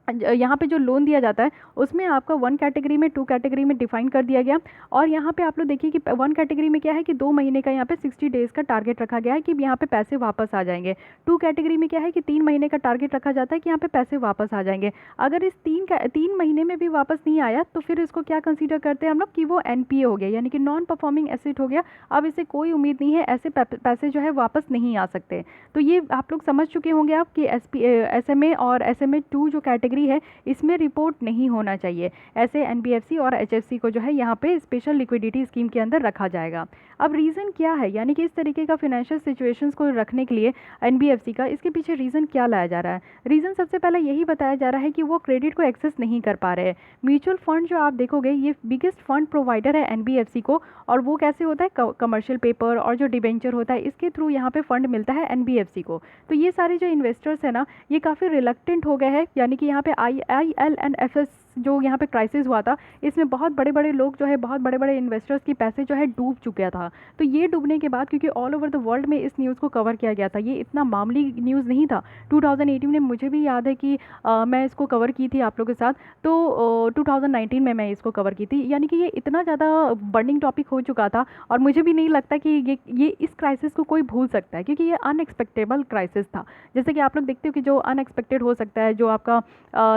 यहाँ पे जो लोन दिया जाता है उसमें आपका 1 कैटेगरी में 2 कैटेगरी में डिफाइन कर दिया गया। और यहाँ पे आप लोग देखिए कि 1 कैटेगरी में क्या है कि 2 महीने का यहाँ पे 60 डेज़ का टारगेट रखा गया है कि यहाँ पे पैसे वापस आ जाएंगे। 2 कैटेगरी में क्या है कि 3 महीने का टारगेट रखा जाता है कि यहाँ पे पैसे वापस आ जाएंगे। अगर इस 3 महीने में भी वापस नहीं आया तो फिर इसको क्या कंसीडर करते हैं हम लोग कि वो एनपीए हो गया, यानी कि नॉन परफॉर्मिंग एसेट हो गया। अब इसे कोई उम्मीद नहीं है, ऐसे पैसे जो है वापस नहीं आ सकते। तो ये आप लोग समझ चुके होंगे आप कि एसएमए और SMA2 जो कैटेगरी है इसमें रिपोर्ट नहीं होना चाहिए। ऐसे एनबीएफसी और एचएफसी को जो है यहाँ पे स्पेशल लिक्विडिटी स्कीम के अंदर रखा जाएगा। अब रीज़न क्या है, यानी कि इस तरीके का फाइनेंशियल सिचुएशंस को रखने के लिए एनबीएफसी का, इसके पीछे रीज़न क्या लाया जा रहा है? रीज़न सबसे पहले यही बताया जा रहा है कि वो क्रेडिट को एक्सेस नहीं कर पा रहे हैं। म्यूचुअल फंड जो आप देखोगे ये बिगेस्ट फंड प्रोवाइडर है एनबीएफसी को, और वो कैसे होता है, कमर्शियल पेपर और जो डिबेंचर होता है इसके थ्रू यहाँ पे फंड मिलता है एनबीएफसी को। तो ये सारे जो इन्वेस्टर्स हैं ना, ये काफ़ी रिलक्टेंट हो गए हैं, यानी कि यहाँ पे ILNFS जो यहाँ पे क्राइसिस हुआ था इसमें बहुत बड़े बड़े लोग जो है, बहुत बड़े बड़े इन्वेस्टर्स के पैसे जो है डूब चुका था। तो ये डूबने के बाद, क्योंकि ऑल ओवर द वर्ल्ड में इस न्यूज़ को कवर किया गया था, ये इतना मामूली न्यूज़ नहीं था। 2018 में मुझे भी याद है कि मैं इसको कवर की थी आप लोगों के साथ, तो 2019 में मैं इसको कवर की थी, यानी कि ये इतना ज़्यादा बर्निंग टॉपिक हो चुका था। और मुझे भी नहीं लगता कि ये इस क्राइसिस को कोई भूल सकता है, क्योंकि ये अनएक्सपेक्टेबल क्राइसिस था। जैसे कि आप लोग देखते हो कि जो अनएक्सपेक्टेड हो सकता है, जो आपका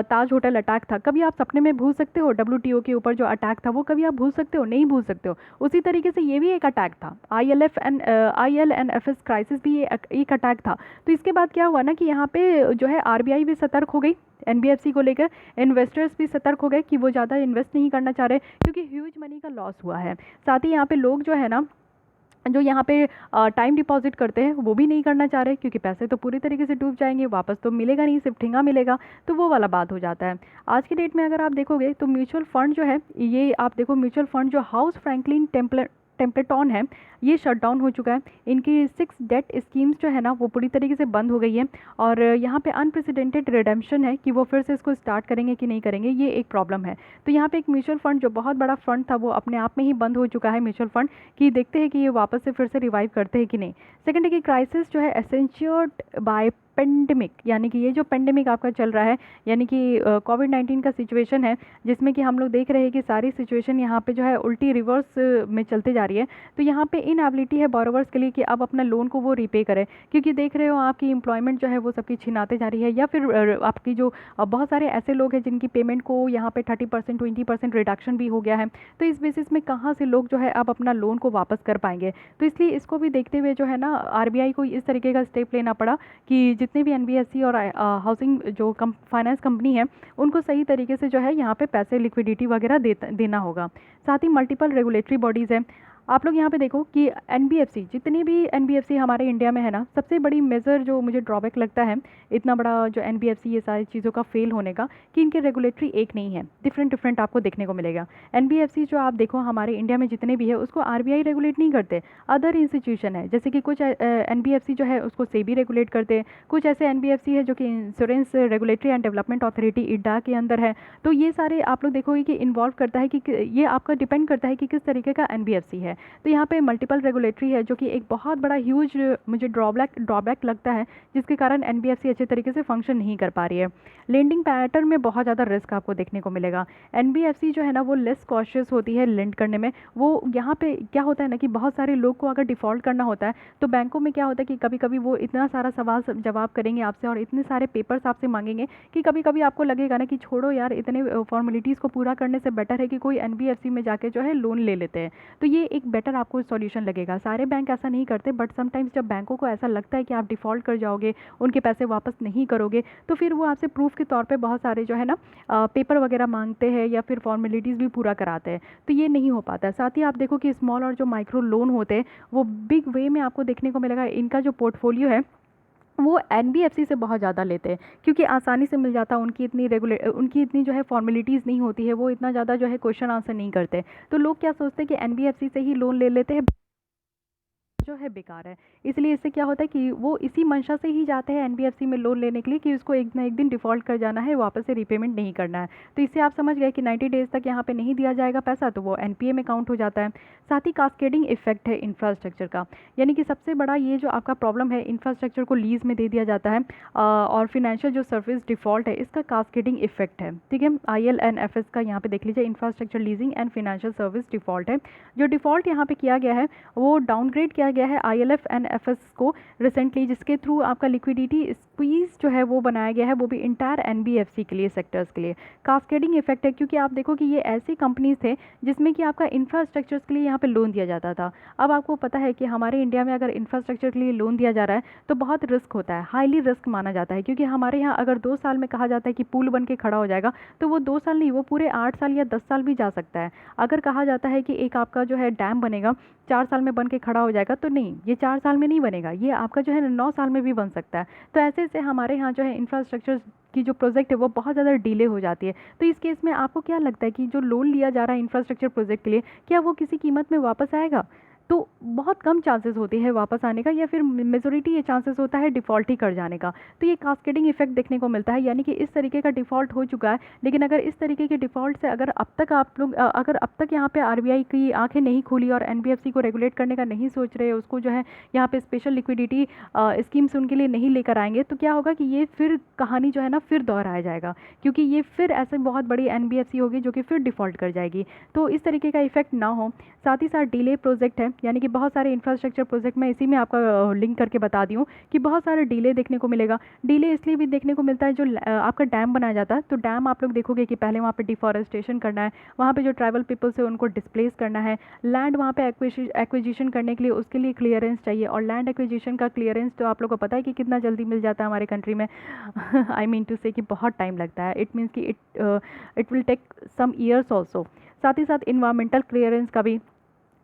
ताज होटल अटैक था, कभी आप सपने में भूल सकते हो? WTO के ऊपर जो अटैक था वो कभी आप भूल सकते हो? नहीं भूल सकते हो। उसी तरीके से ये भी एक अटैक था, ILNFS क्राइसिस भी एक अटैक था। तो इसके बाद क्या हुआ ना कि यहाँ पे जो है RBI भी सतर्क हो गई एनबीएफसी को लेकर, इन्वेस्टर्स भी सतर्क हो गए कि वो ज़्यादा इन्वेस्ट नहीं करना चाह रहे, क्योंकि ह्यूज मनी का लॉस हुआ है। साथ ही यहाँ पे लोग जो है ना, जो यहाँ पे टाइम डिपॉजिट करते हैं वो भी नहीं करना चाह रहे, क्योंकि पैसे तो पूरी तरीके से डूब जाएंगे, वापस तो मिलेगा नहीं, सिर्फ ठेंगा मिलेगा। तो वो वाला बात हो जाता है। आज के डेट में अगर आप देखोगे तो म्यूचुअल फंड जो है, ये आप देखो म्यूचुअल फंड जो हाउस फ्रैंकलिन टेम्पलेटॉन है, ये शट डाउन हो चुका है। इनकी 6 डेट स्कीम्स जो है ना वो पूरी तरीके से बंद हो गई है, और यहाँ पे अनप्रेसिडेंटेड रिडेम्पशन है कि वो फिर से इसको स्टार्ट करेंगे कि नहीं करेंगे, ये एक प्रॉब्लम है। तो यहाँ पे एक म्यूचुअल फंड जो बहुत बड़ा फंड था वो अपने आप में ही बंद हो चुका है म्यूचुअल फंड, कि देखते हैं कि ये वापस से फिर से रिवाइव करते हैं कि नहीं। सेकेंड है कि क्राइसिस जो है एसेंशियर्ड बाय पेंडेमिक, यानी कि ये जो पेंडेमिक आपका चल रहा है, यानी कि कोविड-19 का सिचुएशन है, जिसमें कि हम लोग देख रहे हैं कि सारी सिचुएशन यहाँ पे जो है उल्टी रिवर्स में चलते जा रही है। तो यहाँ पे इनएबिलिटी है बोरोवर्स के लिए कि अब अपना लोन को वो रीपे करें, क्योंकि देख रहे हो आपकी एम्प्लॉयमेंट जो है वो सबकी छिनाते जा रही है, या फिर आपकी जो बहुत सारे ऐसे लोग हैं जिनकी पेमेंट को यहाँ पे 30% 20% रिडक्शन भी हो गया है। तो इस बेसिस में कहाँ से लोग जो है अब अपना लोन को वापस कर पाएंगे? तो इसलिए इसको भी देखते हुए जो है ना RBI को इस तरीके का स्टेप लेना पड़ा कि जितने भी एनबीएफसी और हाउसिंग जो फाइनेंस कंपनी है उनको सही तरीके से जो है यहाँ पे पैसे लिक्विडिटी वगैरह देना होगा। साथ ही मल्टीपल रेगुलेटरी बॉडीज़ हैं। आप लोग यहाँ पे देखो कि एनबीएफसी, जितनी भी एनबीएफसी हमारे इंडिया में है ना, सबसे बड़ी मेजर जो मुझे ड्रॉबैक लगता है इतना बड़ा जो एनबीएफसी ये सारी चीज़ों का फेल होने का, कि इनके रेगुलेटरी एक नहीं है, डिफरेंट आपको देखने को मिलेगा। एनबीएफसी जो आप देखो हमारे इंडिया में जितने भी है उसको RBI रेगुलेट नहीं करते, अदर इंस्टीट्यूशन है। जैसे कि कुछ एनबीएफसी जो है उसको सेबी रेगुलेट करते हैं, कुछ ऐसे एनबीएफसी है जो कि insurance regulatory and development authority IRDA के अंदर है। तो ये सारे आप लोग देखोगे कि इन्वॉल्व करता है कि ये आपका डिपेंड करता है कि किस तरीके का एनबीएफसी है। तो यहाँ पे मल्टीपल रेगुलेटरी है जो कि एक बहुत बड़ा ह्यूज मुझे ड्रॉबैक लगता है, जिसके कारण एनबीएफसी अच्छे तरीके से फंक्शन नहीं कर पा रही है। लेंडिंग पैटर्न में बहुत ज़्यादा रिस्क आपको देखने को मिलेगा। एनबीएफसी जो है ना वो लेस कॉशियस होती है लेंड करने में। वो यहाँ पे क्या होता है ना कि बहुत सारे लोग को अगर डिफ़ॉल्ट करना होता है तो बैंकों में क्या होता है कि कभी कभी वो इतना सारा सवाल जवाब करेंगे आपसे और इतने सारे पेपर्स आपसे मांगेंगे कि कभी कभी आपको लगेगा ना कि छोड़ो यार, इतने फॉर्मेलिटीज़ को पूरा करने से बेटर है कि कोई एनबीएफसी में जाके जो है लोन ले लेते हैं। तो ये एक बेटर आपको सॉल्यूशन लगेगा। सारे बैंक ऐसा नहीं करते, बट समटाइम्स जब बैंकों को ऐसा लगता है कि आप डिफ़ॉल्ट कर जाओगे, उनके पैसे वापस नहीं करोगे, तो फिर वो आपसे प्रूफ के तौर पे बहुत सारे जो है ना पेपर वगैरह मांगते हैं या फिर फॉर्मेलिटीज़ भी पूरा कराते हैं। तो ये नहीं हो पाता है। साथ ही आप देखो कि स्मॉल और जो माइक्रो लोन होते हैं वो बिग वे में आपको देखने को मिलेगा। इनका जो पोर्टफोलियो है वो एनबीएफसी से बहुत ज़्यादा लेते हैं, क्योंकि आसानी से मिल जाता है। उनकी इतनी जो है फॉर्मेलिटीज़ नहीं होती है, वो इतना ज़्यादा जो है क्वेश्चन आंसर नहीं करते। तो लोग क्या सोचते हैं कि एनबीएफसी से ही लोन ले लेते हैं, जो है बेकार है। इसलिए इससे क्या होता है कि वो इसी मंशा से ही जाते हैं एनबीएफसी में लोन लेने के लिए कि उसको एक ना एक दिन डिफ़ॉल्ट कर जाना है, वापस से रीपेमेंट नहीं करना है। तो इससे आप समझ गए कि 90 डेज़ तक यहाँ पे नहीं दिया जाएगा पैसा, तो वो एनपीए में काउंट हो जाता है। साथ ही कास्केडिंग इफेक्ट है इंफ्रास्ट्रक्चर का, यानी कि सबसे बड़ा ये जो आपका प्रॉब्लम है, इंफ्रास्ट्रक्चर को लीज में दे दिया जाता है और फिनेंशियल जो सर्विस डिफ़ॉल्ट है इसका कास्केडिंग इफेक्ट है। ठीक है, ILNFS का यहाँ पे देख लीजिए, infrastructure leasing and financial service default है। जो डिफ़ॉल्ट यहाँ पे किया गया है वो डाउनग्रेड किया गया है ILFNFS को रिसेंटली, जिसके थ्रू आपका लिक्विडिटी स्क्वीज जो है वो बनाया गया है, वो भी इंटायर एनबीएफसी के लिए, सेक्टर्स के लिए। कास्केडिंग इफेक्ट है क्योंकि आप देखो कि ये ऐसी कंपनीज थे जिसमें कि आपका इंफ्रास्ट्रक्चर्स के लिए यहाँ पे लोन दिया जाता था। अब आपको पता है कि हमारे इंडिया में अगर इंफ्रास्ट्रक्चर के लिए लोन दिया जा रहा है तो बहुत रिस्क होता है, हाईली रिस्क माना जाता है। क्योंकि हमारे यहाँ अगर 2 साल में कहा जाता है कि पुल बन के खड़ा हो जाएगा, तो वो 2 साल नहीं, वो पूरे 8 साल या 10 साल भी जा सकता है। अगर कहा जाता है कि एक आपका जो है डैम बनेगा 4 साल में बन के खड़ा हो जाएगा, तो नहीं, ये 4 साल में नहीं बनेगा, ये आपका जो है 9 साल में भी बन सकता है। तो ऐसे ऐसे हमारे यहाँ जो है इंफ्रास्ट्रक्चर की जो प्रोजेक्ट है वो बहुत ज़्यादा डिले हो जाती है। तो इस केस में आपको क्या लगता है कि जो लोन लिया जा रहा है इंफ्रास्ट्रक्चर प्रोजेक्ट के लिए, क्या वो किसी कीमत में वापस आएगा? तो बहुत कम चांसेस होती है वापस आने का, या फिर मेजोरिटी ये चांसेस होता है डिफ़ॉल्ट ही कर जाने का। तो ये कास्केडिंग इफेक्ट देखने को मिलता है, यानी कि इस तरीके का डिफ़ॉल्ट हो चुका है, लेकिन अगर इस तरीके के डिफ़ॉल्ट से अगर अब तक आप लोग अगर अब तक यहाँ पे आरबीआई की आंखें नहीं खुली और एनबीएफसी को रेगुलेट करने का नहीं सोच रहे, उसको जो है यहाँ पे स्पेशल लिक्विडिटी स्कीम्स उनके लिए नहीं लेकर आएंगे, तो क्या होगा कि ये फिर कहानी जो है ना फिर दोहराया जाएगा, क्योंकि ये फिर ऐसे बहुत बड़ी एनबीएफसी होगी जो कि फिर डिफ़ॉल्ट कर जाएगी। तो इस तरीके का इफेक्ट ना हो। साथ ही साथ डिले प्रोजेक्ट है, यानी कि बहुत सारे इंफ्रास्ट्रक्चर प्रोजेक्ट में इसी में आपका लिंक करके बता दी हूँ कि बहुत सारे डिले देखने को मिलेगा। डिले इसलिए भी देखने को मिलता है, जो आपका डैम बनाया जाता है, तो डैम आप लोग देखोगे कि पहले वहाँ पे डिफॉरेस्टेशन करना है, वहाँ पे जो ट्राइबल पीपल्स है उनको डिस्प्लेस करना है, लैंड वहाँ पे एक्विजिशन करने के लिए उसके लिए क्लियरेंस चाहिए। और लैंड एक्विजिशन का क्लियरेंस तो आप लोग को पता है कि कितना जल्दी मिल जाता है हमारे कंट्री में। आई मीन टू से कि बहुत टाइम लगता है। इट मीन्स कि it will take some years also. साथ ही साथ इन्वायरमेंटल क्लियरेंस का भी,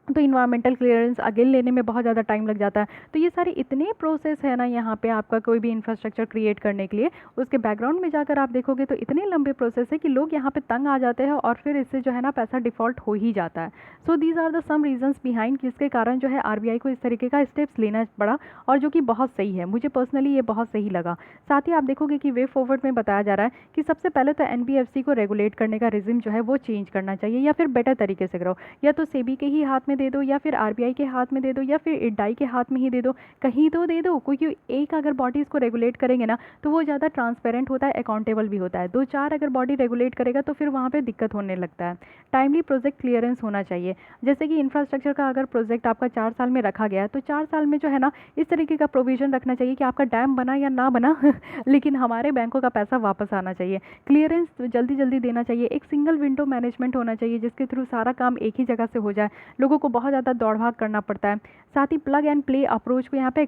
तो इन्वायरमेंटल क्लियरेंस अगेन लेने में बहुत ज़्यादा टाइम लग जाता है। तो ये सारे इतने प्रोसेस है ना यहाँ पे आपका कोई भी इंफ्रास्ट्रक्चर क्रिएट करने के लिए, उसके बैकग्राउंड में जाकर आप देखोगे तो इतने लंबे प्रोसेस है कि लोग यहाँ पे तंग आ जाते हैं और फिर इससे जो है ना पैसा डिफ़ॉल्ट हो ही जाता है। So these are the some reasons behind, जिसके कारण जो है आरबीआई को इस तरीके का स्टेप्स लेना पड़ा, और जो कि बहुत सही है, मुझे पर्सनली ये बहुत सही लगा। साथ ही आप देखोगे कि वे फॉरवर्ड में बताया जा रहा है कि सबसे पहले तो एनबीएफसी को रेगुलेट करने का रिजिम जो है वो चेंज करना चाहिए, या फिर बेटर तरीके से करो, या तो सेबी के ही हाथ में दे दो, या फिर आरबीआई के हाथ में दे दो, या फिर इडाई के हाथ में ही दे दो, कहीं तो दे दो। क्योंकि एक अगर बॉडी इसको रेगुलेट करेंगे ना तो वो ज़्यादा ट्रांसपेरेंट होता है, अकाउंटेबल भी होता है। 2-4 अगर बॉडी रेगुलेट करेगा तो फिर वहाँ पे दिक्कत होने लगता है। टाइमली प्रोजेक्ट क्लियरेंस होना चाहिए, जैसे कि इंफ्रास्ट्रक्चर का अगर प्रोजेक्ट आपका 4 साल में रखा गया है तो 4 साल में जो है ना इस तरीके का प्रोविजन रखना चाहिए कि आपका डैम बना या ना बना लेकिन हमारे बैंकों का पैसा वापस आना चाहिए। क्लियरेंस जल्दी जल्दी देना चाहिए। एक सिंगल विंडो मैनेजमेंट होना चाहिए जिसके थ्रू सारा काम एक ही जगह से हो जाए, लोगों को बहुत ज़्यादा दौड़ भाग करना पड़ता है। साथ ही प्लग एंड प्ले अप्रोच को यहाँ पे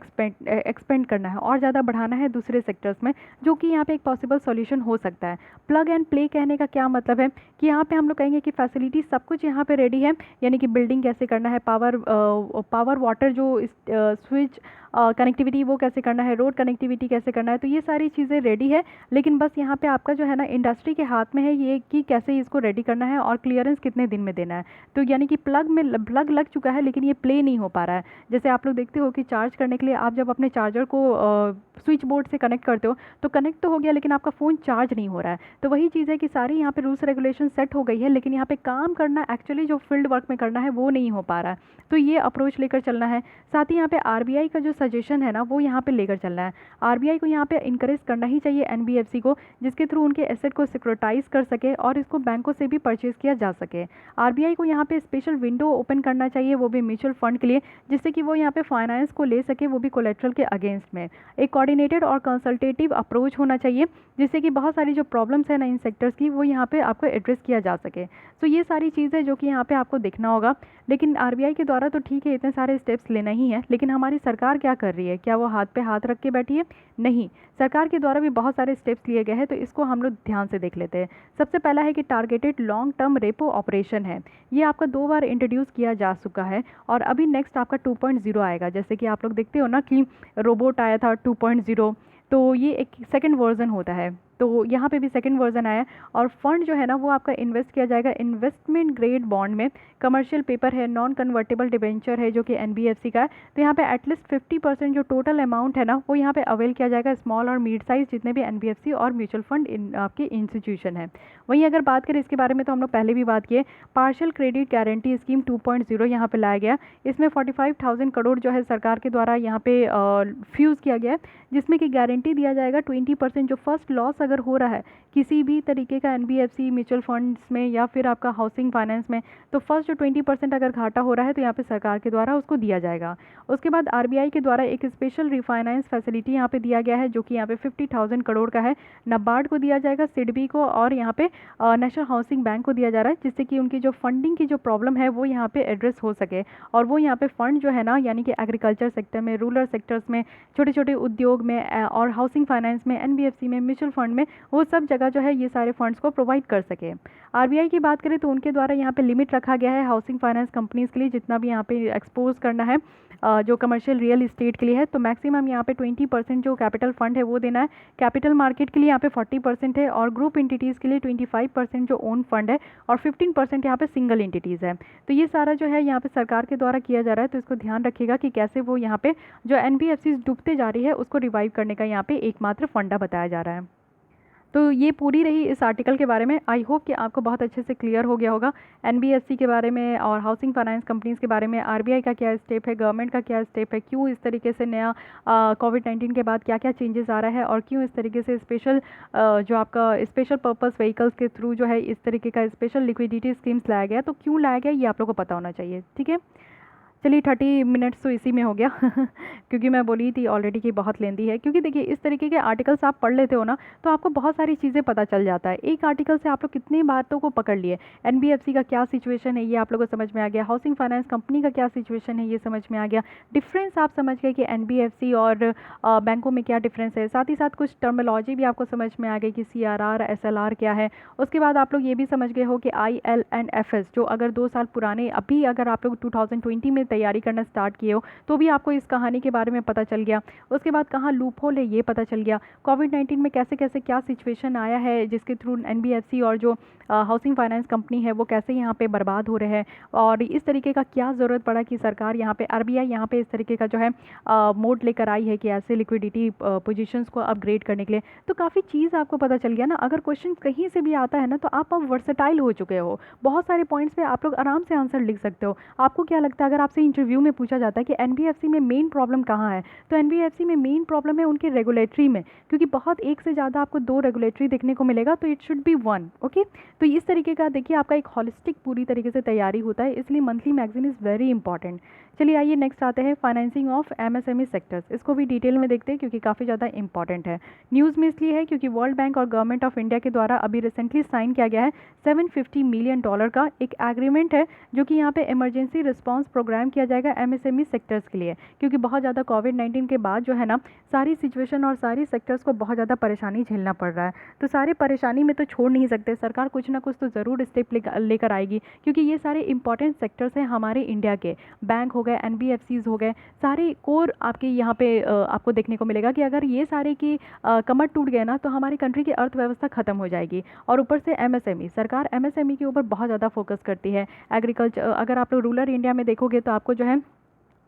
एक्सपेंड करना है और ज़्यादा बढ़ाना है दूसरे सेक्टर्स में, जो कि यहाँ पे एक पॉसिबल सॉल्यूशन हो सकता है। प्लग एंड प्ले कहने का क्या मतलब है कि यहाँ पे हम लोग कहेंगे कि फैसिलिटी सब कुछ यहाँ पे रेडी है, यानी कि बिल्डिंग कैसे करना है, पावर वाटर जो स्विच कनेक्टिविटी वो कैसे करना है, रोड कनेक्टिविटी कैसे करना है, तो ये सारी चीज़ें रेडी है। लेकिन बस यहाँ पे आपका जो है ना इंडस्ट्री के हाथ में है ये कि कैसे इसको रेडी करना है और क्लियरेंस कितने दिन में देना है। तो यानी कि प्लग लग चुका है लेकिन ये प्ले नहीं हो पा रहा है। जैसे आप लोग देखते हो कि चार्ज करने के लिए आप जब अपने चार्जर को स्विच बोर्ड से कनेक्ट करते हो तो कनेक्ट तो हो गया लेकिन आपका फ़ोन चार्ज नहीं हो रहा है। तो वही चीज़ है कि सारी यहाँ पे रूल्स रेगुलेशन सेट हो गई है लेकिन यहाँ पे काम करना एक्चुअली जो फील्ड वर्क में करना है वो नहीं हो पा रहा है। तो ये अप्रोच लेकर चलना है। साथ ही यहाँ पे आरबीआई का जो सजेशन है ना वो यहाँ पे लेकर चलना है। आरबीआई को यहाँ पे इंकरेज करना ही चाहिए एनबीएफसी को, जिसके थ्रू उनके एसेट को सिक्योरिटाइज कर सके और इसको बैंकों से भी परचेज किया जा सके। आरबीआई को यहाँ पे स्पेशल विंडो ओपन करना चाहिए, वो भी म्यूचुअल फंड के लिए, जिससे कि वो यहाँ पे फाइनेंस को ले सके, वो भी कोलेट्रल के अगेंस्ट में। एक कोऑर्डिनेटेड और कंसल्टेटिव अप्रोच होना चाहिए जिससे कि बहुत सारी जो प्रॉब्लम्स है ना इन सेक्टर्स की वो यहाँ पे आपको एड्रेस किया जा सके। तो ये सारी चीज़ें जो कि यहाँ पे आपको देखना होगा। लेकिन आरबीआई के द्वारा तो ठीक है इतने सारे स्टेप्स लेना ही है, लेकिन हमारी सरकार क्या कर रही है? क्या वो हाथ पे हाथ रख के बैठी है? नहीं, सरकार के द्वारा भी बहुत सारे स्टेप्स लिए गए हैं, तो इसको हम लोग ध्यान से देख लेते हैं। सबसे पहला है कि targeted long term repo operation है। ये आपका 2 बार इंट्रोड्यूस किया जा चुका है और अभी नेक्स्ट आपका 2.0 आएगा। जैसे कि आप लोग देखते हो ना कि रोबोट आया था 2.0, तो ये एक सेकंड वर्जन होता है, तो यहाँ पे भी सेकंड वर्जन आया। और फंड जो है ना वो आपका इन्वेस्ट किया जाएगा इन्वेस्टमेंट ग्रेड बॉन्ड में। कमर्शियल पेपर है, नॉन कन्वर्टेबल डिबेंचर है जो कि एनबीएफसी का है। तो यहाँ पे एटलीस्ट 50% जो टोटल अमाउंट है ना वो यहाँ पे अवेल किया जाएगा स्मॉल और मिड साइज जितने भी एनबीएफसी और म्यूचुअल फंड आपके इंस्टीट्यूशन है। वहीं अगर बात करें इसके बारे में तो हम लोग पहले भी बात किए, पार्शियल क्रेडिट गारंटी स्कीम 2.0 यहाँ पे लाया गया। इसमें 45,000 करोड़ जो है सरकार के द्वारा यहाँ पे फ्यूज़ किया गया है, जिसमें कि गारंटी दिया जाएगा 20% जो फर्स्ट लॉस अगर हो रहा है किसी भी तरीके का एनबीएफसी म्यूचुअल फंड्स में या फिर आपका हाउसिंग फाइनेंस में, तो फर्स्ट जो 20% अगर घाटा हो रहा है तो यहाँ पे सरकार के द्वारा उसको दिया जाएगा। उसके बाद आरबीआई के द्वारा एक स्पेशल रिफाइनेंस फैसिलिटी यहाँ पे दिया गया है जो कि यहाँ पे 50,000 करोड़ का है। नाबार्ड को दिया जाएगा, सिडबी को और यहाँ पे नेशनल हाउसिंग बैंक को दिया जा रहा है, जिससे कि उनकी जो फंडिंग की जो प्रॉब्लम है वो यहाँ पे एड्रेस हो सके और वो यहाँ पे फंड जो है ना यानी कि एग्रीकल्चर सेक्टर में, रूरल सेक्टर्स में, छोटे छोटे उद्योग में और हाउसिंग फाइनेंस में, एनबीएफसी में, म्यूचुअल फंड में, वो सब जगह जो है ये सारे फंड्स को प्रोवाइड कर सके। आरबीआई की बात करें तो उनके द्वारा यहाँ पे लिमिट रखा गया है हाउसिंग फाइनेंस कंपनीज के लिए जितना भी यहाँ पे एक्सपोज करना है जो कमर्शियल रियल इस्टेट के लिए है, तो मैक्सिमम यहाँ पे 20% जो कैपिटल फंड है वो देना है। कैपिटल मार्केट के लिए यहाँ पे 40% है और ग्रुप एंटिटीज़ के लिए 25% जो ओन फंड है और 15% यहाँ पे सिंगल एंटिटीज़ है। तो ये सारा जो है यहाँ पे सरकार के द्वारा किया जा रहा है, तो इसको ध्यान रखिएगा कि कैसे वो यहाँ पे जो एनबीएफसी डूबते जा रही है उसको रिवाइव करने का यहाँ पे एकमात्र फंडा बताया जा रहा है। तो ये पूरी रही इस आर्टिकल के बारे में। आई होप कि आपको बहुत अच्छे से क्लियर हो गया होगा एनबीएफसी के बारे में और हाउसिंग फाइनेंस कंपनीज़ के बारे में, आरबीआई का क्या स्टेप है, गवर्नमेंट का क्या स्टेप है, क्यों इस तरीके से नया कोविड-19 के बाद क्या क्या चेंजेस आ रहा है और क्यों इस तरीके से स्पेशल जो आपका स्पेशल पर्पस व्हीकल्स के थ्रू जो है इस तरीके का स्पेशल लिक्विडिटी स्कीम्स लाया गया, तो क्यों लाया गया ये आप लोग को पता होना चाहिए। ठीक है, चलिए 30 मिनट्स तो इसी में हो गया क्योंकि मैं बोली थी ऑलरेडी कि बहुत लेंदी है। क्योंकि देखिए इस तरीके के आर्टिकल्स आप पढ़ लेते हो ना तो आपको बहुत सारी चीज़ें पता चल जाता है। एक आर्टिकल से आप लोग कितनी बातों को पकड़ लिए, एनबीएफसी का क्या सिचुएशन है ये आप लोगों को समझ में आ गया, हाउसिंग फाइनेंस कंपनी का क्या सिचुएशन है ये समझ में आ गया, डिफरेंस आप समझ गए कि एनबीएफसी और बैंकों में क्या डिफरेंस है, साथ ही साथ कुछ टर्मिनोलॉजी भी आपको समझ में आ गई कि सीआरआर, एसएलआर क्या है। उसके बाद आप लोग ये भी समझ गए हो कि आईएलएनएफएस जो अगर 2 साल पुराने अभी अगर आप लोग 2020 में तैयारी करना स्टार्ट किए हो तो भी आपको इस कहानी के बारे में पता चल गया। उसके बाद कहाँ लूप होल है ये पता चल गया, कोविड-19 में कैसे कैसे क्या सिचुएशन आया है जिसके थ्रू एनबीएफसी और जो हाउसिंग फाइनेंस कंपनी है वो कैसे यहाँ पे बर्बाद हो रहे हैं और इस तरीके का क्या ज़रूरत पड़ा कि सरकार यहाँ पे आरबीआई यहाँ पे इस तरीके का जो है मोड लेकर आई है कि ऐसे लिक्विडिटी पोजीशंस को अपग्रेड करने के लिए। तो काफ़ी चीज़ आपको पता चल गया ना। अगर क्वेश्चन कहीं से भी आता है ना तो आप अब वर्सेटाइल हो चुके हो, बहुत सारे पॉइंट्स पे आप लोग आराम से आंसर लिख सकते हो। आपको क्या लगता है अगर आपसे इंटरव्यू में पूछा जाता है कि एनबीएफसी में मेन प्रॉब्लम कहाँ है, तो एनबीएफसी में मेन प्रॉब्लम है उनके रेगुलेटरी में, क्योंकि बहुत एक से ज़्यादा आपको 2 रेगुलेटरी देखने को मिलेगा, तो इट शुड बी 1। ओके, तो इस तरीके का देखिए आपका एक हॉलिस्टिक पूरी तरीके से तैयारी होता है, इसलिए monthly magazine is very important. चलिए आइए नेक्स्ट आते हैं फाइनेंसिंग ऑफ एमएसएमई सेक्टर्स। इसको भी डिटेल में देखते हैं क्योंकि काफ़ी ज़्यादा इंपॉर्टेंट है। न्यूज़ में इसलिए है क्योंकि वर्ल्ड बैंक और गवर्नमेंट ऑफ इंडिया के द्वारा अभी रिसेंटली साइन किया गया है $750 मिलियन का एक एग्रीमेंट है जो कि यहाँ पे इमरजेंसी रिस्पांस प्रोग्राम किया जाएगा एमएसएमई सेक्टर्स के लिए, क्योंकि बहुत ज़्यादा कोविड-19 के बाद जो है ना सारी सिचुएशन और सारी सेक्टर्स को बहुत ज़्यादा परेशानी झेलना पड़ रहा है। तो सारे परेशानी में तो छोड़ नहीं सकते, सरकार कुछ ना कुछ तो ज़रूर स्टेप लेकर आएगी, क्योंकि ये सारे इंपॉर्टेंट सेक्टर्स हैं हमारे इंडिया के। बैंक हो गए, NBFCs हो गए, सारे कोर आपके यहाँ पे आपको देखने को मिलेगा कि अगर ये सारे की कमर टूट गए ना तो हमारी कंट्री की अर्थव्यवस्था खत्म हो जाएगी। और ऊपर से MSME, सरकार MSME के ऊपर बहुत ज़्यादा फोकस करती है। एग्रीकल्चर, अगर आप लोग रूरल इंडिया में देखोगे तो आपको जो है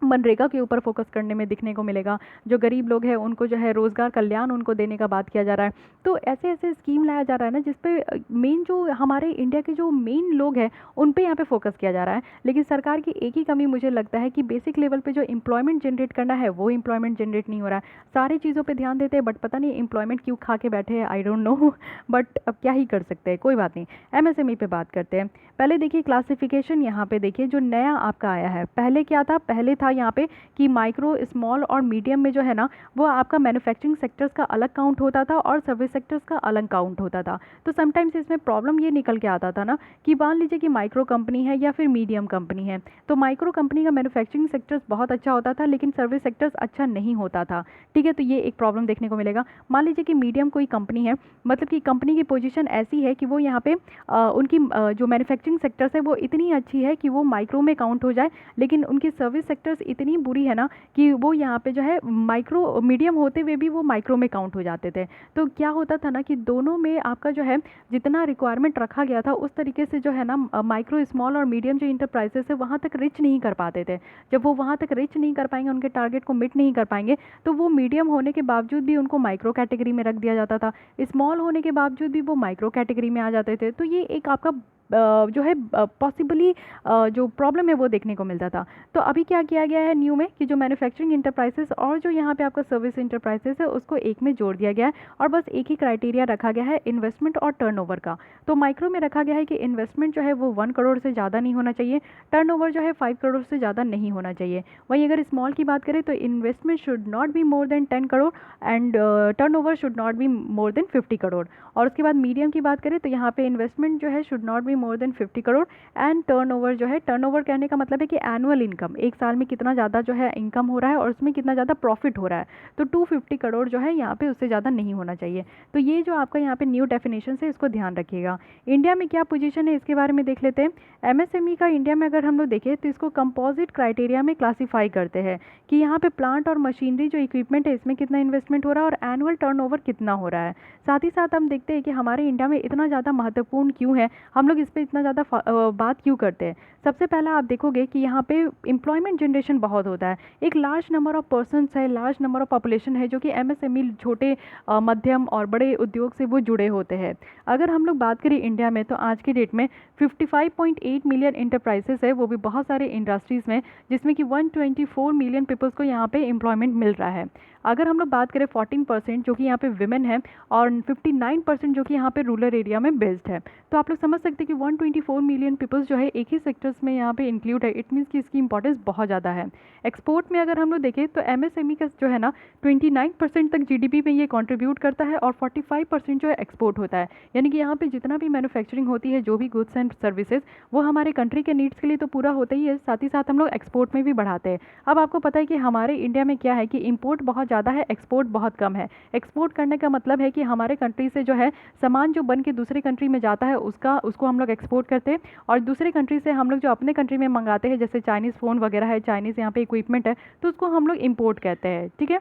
मनरेगा के ऊपर फोकस करने में दिखने को मिलेगा। जो गरीब लोग हैं उनको जो है रोज़गार कल्याण उनको देने का बात किया जा रहा है। तो ऐसे ऐसे स्कीम लाया जा रहा है ना जिसपे मेन जो हमारे इंडिया के जो मेन लोग हैं उन पे यहाँ पे फोकस किया जा रहा है। लेकिन सरकार की एक ही कमी मुझे लगता है कि बेसिक लेवल पे जो एम्प्लॉयमेंट जनरेट करना है वो एम्प्लॉयमेंट जनरेट नहीं हो रहा है। सारी चीज़ों पे ध्यान देते हैं बट पता नहीं एम्प्लॉयमेंट क्यों खा के बैठे हैं, आई डोंट नो बट अब क्या ही कर सकते हैं, कोई बात नहीं। MSME पे बात करते हैं। पहले देखिए क्लासिफिकेशन, यहाँ पे देखिए जो नया आपका आया है। पहले क्या था, पहले था यहाँ पे कि माइक्रो, स्मॉल और मीडियम में जो है ना वो आपका मैन्युफैक्चरिंग सेक्टर्स का अलग काउंट होता था और सर्विस सेक्टर्स का अलग काउंट होता था। तो समटाइम्स इसमें प्रॉब्लम ये निकल के आता था ना कि मान लीजिए कि माइक्रो कंपनी है या फिर मीडियम कंपनी है, तो माइक्रो कंपनी का मैन्युफैक्चरिंग सेक्टर्स बहुत अच्छा होता था लेकिन सर्विस सेक्टर्स अच्छा नहीं होता था। ठीक है, तो ये एक प्रॉब्लम देखने को मिलेगा। मान लीजिए कि मीडियम कोई कंपनी है, मतलब कि कंपनी की पोजीशन ऐसी है कि वो यहाँ पे उनकी जो मैन्युफैक्चरिंग सेक्टर्स है वो इतनी अच्छी है कि वो माइक्रो में काउंट हो जाए, लेकिन उनकी सर्विस सेक्टर्स इतनी बुरी है ना कि वो यहाँ पे जो है माइक्रो मीडियम होते हुए भी वो माइक्रो में काउंट हो जाते थे। तो क्या होता था ना कि दोनों में आपका जो है जितना रिक्वायरमेंट रखा गया था उस तरीके से जो है ना माइक्रो, स्मॉल और मीडियम जो इंटरप्राइजेस है वहाँ तक रिच नहीं कर पाते थे। जब वो वहाँ तक रिच नहीं कर पाएंगे, उनके टारगेट को मिट नहीं कर पाएंगे, तो वो मीडियम होने के बावजूद भी उनको माइक्रो कैटेगरी में रख दिया जाता था, स्मॉल होने के बावजूद भी वो माइक्रो कैटेगरी में आ जाते थे। तो ये एक आपका जो है पॉसिबली जो प्रॉब्लम है वो देखने को मिलता था। तो अभी क्या किया गया है न्यू में कि जो मैन्युफैक्चरिंग इंटरप्राइजेस और जो यहाँ पे आपका सर्विस इंटरप्राइजेस है उसको एक में जोड़ दिया गया है और बस एक ही क्राइटेरिया रखा गया है इन्वेस्टमेंट और टर्नओवर का। तो माइक्रो में रखा गया है कि इन्वेस्टमेंट जो है वो 1 करोड़ से ज़्यादा नहीं होना चाहिए, टर्नओवर जो है 5 करोड़ से ज़्यादा नहीं होना चाहिए। वहीं अगर स्मॉल की बात करें तो investment should not be more than 10 crore and turnover should not be more than 50 crore. और उसके बाद मीडियम की बात करें तो यहाँ पे इन्वेस्टमेंट जो है should not be more than 50 crore and turnover जो है, टर्नओवर कहने का मतलब है कि एनुअल इनकम, एक साल में कितना ज़्यादा जो है इनकम हो रहा है और उसमें कितना ज़्यादा प्रॉफिट हो रहा है, तो 250 करोड़ जो है यहाँ पे उससे ज़्यादा नहीं होना चाहिए। तो ये जो आपका यहाँ पे न्यू डेफिनेशन है इसको ध्यान रखिएगा। इंडिया में क्या पोजीशन है इसके बारे में देख लेते हैं। MSME का इंडिया में अगर हम लोग देखें तो इसको कंपोजिट क्राइटेरिया में क्लासीफाई करते हैं कि यहाँ पे प्लांट और मशीनरी जो इक्विपमेंट है इसमें कितना इन्वेस्टमेंट हो रहा है और एनुअल टर्नओवर कितना हो रहा है। साथ ही साथ हम देखते हैं कि हमारे इंडिया में इतना ज़्यादा महत्वपूर्ण क्यों है, हम लोग इस पर इतना ज़्यादा बात क्यों करते हैं। सबसे पहला आप देखोगे कि यहाँ पे एम्प्लॉयमेंट जनरेशन बहुत होता है, एक लार्ज नंबर ऑफ पर्सनस है, लार्ज नंबर ऑफ पॉपुलेशन है जो कि MSME छोटे मध्यम और बड़े उद्योग से वो जुड़े होते हैं। अगर हम लोग बात करें इंडिया में तो आज की डेट में 55.8 मिलियन इंटरप्राइजेस है, वो भी बहुत सारे इंडस्ट्रीज़ में, जिसमें कि 124 मिलियन पीपल्स को यहाँ पे एम्प्लॉयमेंट मिल रहा है। अगर हम लोग बात करें 14% जो कि यहाँ पे विमेन है और 59% जो कि यहाँ पे रूरल एरिया में बेस्ड है, तो आप लोग समझ सकते हैं कि 124 मिलियन पीपल्स जो है एक ही सेक्टर्स में यहाँ पे इंक्लूड है। इट मीन्स कि इसकी इंपॉर्टेंस बहुत ज़्यादा है। एक्सपोर्ट में अगर हम लोग देखें तो MSME का जो है ना 29% तक GDP में ये कंट्रीब्यूट करता है और 45% जो है एक्सपोर्ट होता है। यानी कि यहाँ पे जितना भी मैन्युफैक्चरिंग होती है, जो भी गुड्स एंड सर्विसेज, वो हमारे कंट्री के नीड्स के लिए तो पूरा होता ही है, साथ ही साथ हम लोग एक्सपोर्ट में भी बढ़ाते हैं। अब आपको पता है कि हमारे इंडिया में क्या है कि इम्पोर्ट बहुत ज़्यादा है, एक्सपोर्ट बहुत कम है। एक्सपोर्ट करने का मतलब है कि हमारे कंट्री से जो है सामान जो बन के दूसरी कंट्री में जाता है उसको हम लोग एक्सपोर्ट करते हैं, और दूसरी कंट्री से हम लोग जो अपने कंट्री में मंगाते हैं, जैसे चाइनीज़ फ़ोन वगैरह है, चाइनीज़ यहाँ पे इक्विपमेंट है, तो उसको हम लोग इम्पोर्ट कहते हैं। ठीक है,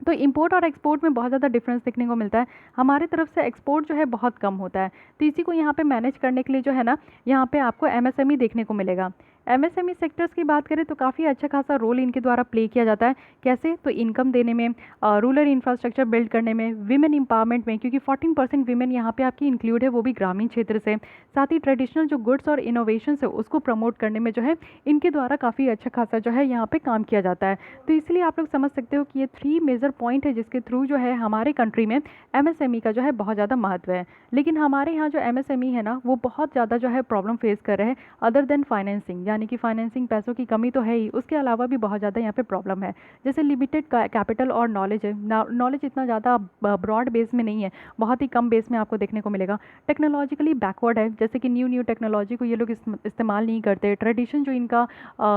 तो इंपोर्ट और एक्सपोर्ट में बहुत ज़्यादा डिफरेंस देखने को मिलता है। हमारी तरफ से एक्सपोर्ट जो है बहुत कम होता है, तो इसी को यहाँ पे मैनेज करने के लिए जो है ना यहाँ पे आपको MSME देखने को मिलेगा। MSME सेक्टर्स की बात करें तो काफ़ी अच्छा खासा रोल इनके द्वारा प्ले किया जाता है। कैसे? तो इनकम देने में, रूरल इंफ्रास्ट्रक्चर बिल्ड करने में, विमेन एम्पावरमेंट में, क्योंकि 14% विमेन यहाँ पे आपकी इंक्लूड है, वो भी ग्रामीण क्षेत्र से। साथ ही ट्रेडिशनल जो गुड्स और इनोवेशंस है उसको प्रमोट करने में जो है इनके द्वारा काफ़ी अच्छा खासा जो है यहाँ पे काम किया जाता है। तो इसलिए आप लोग समझ सकते हो कि ये 3 मेजर पॉइंट है जिसके थ्रू जो है हमारे कंट्री में MSME का जो है बहुत ज़्यादा महत्व है। लेकिन हमारे यहाँ जो MSME है ना वो बहुत ज़्यादा जो है प्रॉब्लम फेस कर रहे हैं, अदर देन फाइनेंसिंग, यानी कि फाइनेंसिंग पैसों की कमी तो है ही, उसके अलावा भी बहुत ज़्यादा यहाँ पे प्रॉब्लम है। जैसे लिमिटेड कैपिटल और नॉलेज है, नॉलेज इतना ज़्यादा ब्रॉड बेस में नहीं है, बहुत ही कम बेस में आपको देखने को मिलेगा। टेक्नोलॉजिकली बैकवर्ड है, जैसे कि न्यू टेक्नोलॉजी को ये लोग इस्तेमाल नहीं करते, ट्रेडिशन जो इनका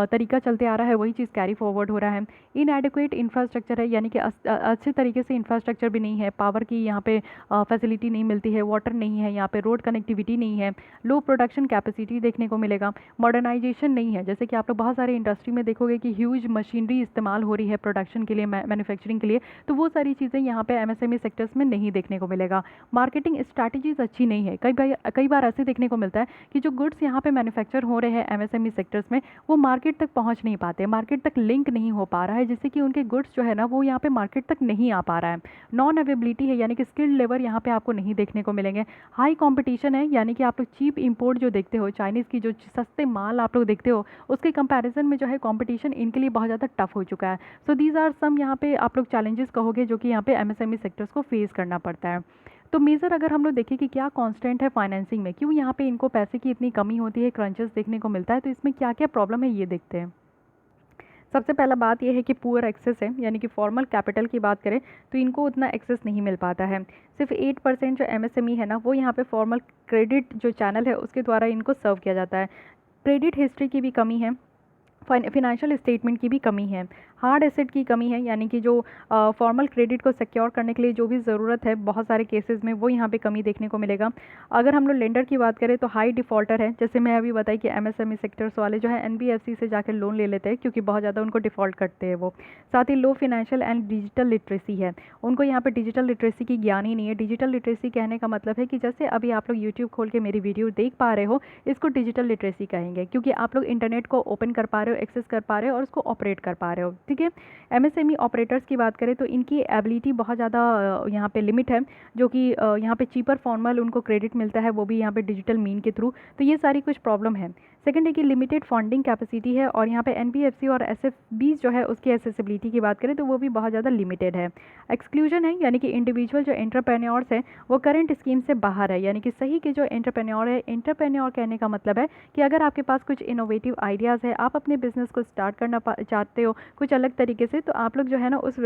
तरीका चलते आ रहा है वही चीज़ कैरी फॉरवर्ड हो रहा है। इनएडिक्वेट इंफ्रास्ट्रक्चर है, यानी कि अच्छे तरीके से इंफ्रास्ट्रक्चर भी नहीं है, पावर की यहाँ पे फैसिलिटी नहीं मिलती है, वाटर नहीं है, यहाँ पे रोड कनेक्टिविटी नहीं है, लो प्रोडक्शन कैपेसिटी देखने को मिलेगा। मॉडर्नाइजेशन कंपटीशन नहीं है। जैसे कि आप लोग बहुत सारे इंडस्ट्री में देखोगे कि ह्यूज मशीनरी इस्तेमाल हो रही है प्रोडक्शन के लिए, मैन्युफैक्चरिंग के लिए, तो वो सारी चीज़ें यहाँ पे एमएसएमई सेक्टर्स में नहीं देखने को मिलेगा। मार्केटिंग स्ट्रैटेजीज अच्छी नहीं है। कई बार ऐसे देखने को मिलता है कि जो गुड्स यहाँ पे मैन्युफैक्चर हो रहे हैं एमएसएमई सेक्टर्स में, वो मार्केट तक पहुँच नहीं पाते, मार्केट तक लिंक नहीं हो पा रहा है, जिससे कि उनके गुड्स जो है ना वो यहाँ पे मार्केट तक नहीं आ पा रहा है। नॉन अवेबिलिटी है, यानी कि स्किल्ड लेबर यहाँ पे आपको नहीं देखने को मिलेंगे। हाई कंपटीशन है, यानी कि आप लोग चीप इंपोर्ट जो देखते हो, चाइनीज़ की जो सस्ते माल आप लोग देखते हो, उसके कंपैरिजन में जो है कंपटीशन इनके लिए बहुत ज़्यादा टफ हो चुका है। सो दीज आर सम यहाँ पे आप लोग चैलेंजेस कहोगे जो कि यहाँ पे एमएसएमई सेक्टर्स को फेस करना पड़ता है। तो मेजर अगर हम लोग देखें कि क्या कांस्टेंट है फाइनेंसिंग में, क्यों यहाँ पे इनको पैसे की इतनी कमी होती है, क्रंचेस देखने को मिलता है, तो इसमें क्या क्या प्रॉब्लम है ये देखते हैं। सबसे पहला बात यह है कि पुअर एक्सेस है, यानी कि फॉर्मल कैपिटल की बात करें तो इनको उतना एक्सेस नहीं मिल पाता है। सिर्फ 8% जो एमएसएमई है ना वो यहाँ पे फॉर्मल क्रेडिट जो चैनल है उसके द्वारा इनको सर्व किया जाता है। क्रेडिट हिस्ट्री की भी कमी है, फाइनेंशियल स्टेटमेंट की भी कमी है, हार्ड एसेट की कमी है, यानी कि जो फॉर्मल क्रेडिट को सिक्योर करने के लिए जो भी ज़रूरत है बहुत सारे केसेस में वो यहाँ पे कमी देखने को मिलेगा। अगर हम लोग लेंडर की बात करें तो हाई डिफ़ॉल्टर है, जैसे मैं अभी बताई कि एमएसएमई सेक्टर्स वाले जो है एनबीएफसी से जाकर लोन ले लेते हैं क्योंकि बहुत ज़्यादा उनको डिफ़ॉल्ट करते हैं वो। साथ ही लो फिनेंशियल एंड डिजिटल लिटरेसी है, उनको यहाँ पर डिजिटल लिटरेसी की ज्ञान ही नहीं है। डिजिटल लिटरेसी कहने का मतलब है कि जैसे अभी आप लोग यूट्यूब खोल के मेरी वीडियो देख पा रहे हो, इसको डिजिटल लिटरेसी कहेंगे क्योंकि आप लोग इंटरनेट को ओपन कर पा रहे हो, एक्सेस कर पा रहे हो और उसको ऑपरेट कर पा रहे हो। ठीक है, एमएसएमई ऑपरेटर्स की बात करें तो इनकी एबिलिटी बहुत ज़्यादा यहाँ पे लिमिट है, जो कि यहाँ पे चीपर फॉर्मल उनको क्रेडिट मिलता है वो भी यहाँ पे डिजिटल मीन के थ्रू। तो ये सारी कुछ प्रॉब्लम है। सेकंड है कि लिमिटेड फंडिंग कैपेसिटी है, और यहाँ पे एनबीएफसी और एसएफबीज जो है उसकी एसेसिबिलिटी की बात करें तो वो भी बहुत ज़्यादा लिमिटेड है। एक्सक्लूजन है, यानी कि इंडिविजुअल जो एंटरप्रेन्योर्स हैं वो करंट स्कीम से बाहर है, यानी कि सही के जो एंटरप्रेन्योर है, एंटरप्रेन्योर कहने का मतलब है कि अगर आपके पास कुछ इनोवेटिव आइडियाज़ है, आप अपने बिजनेस को स्टार्ट करना चाहते हो कुछ अलग तरीके से, तो आप लोग जो है ना उस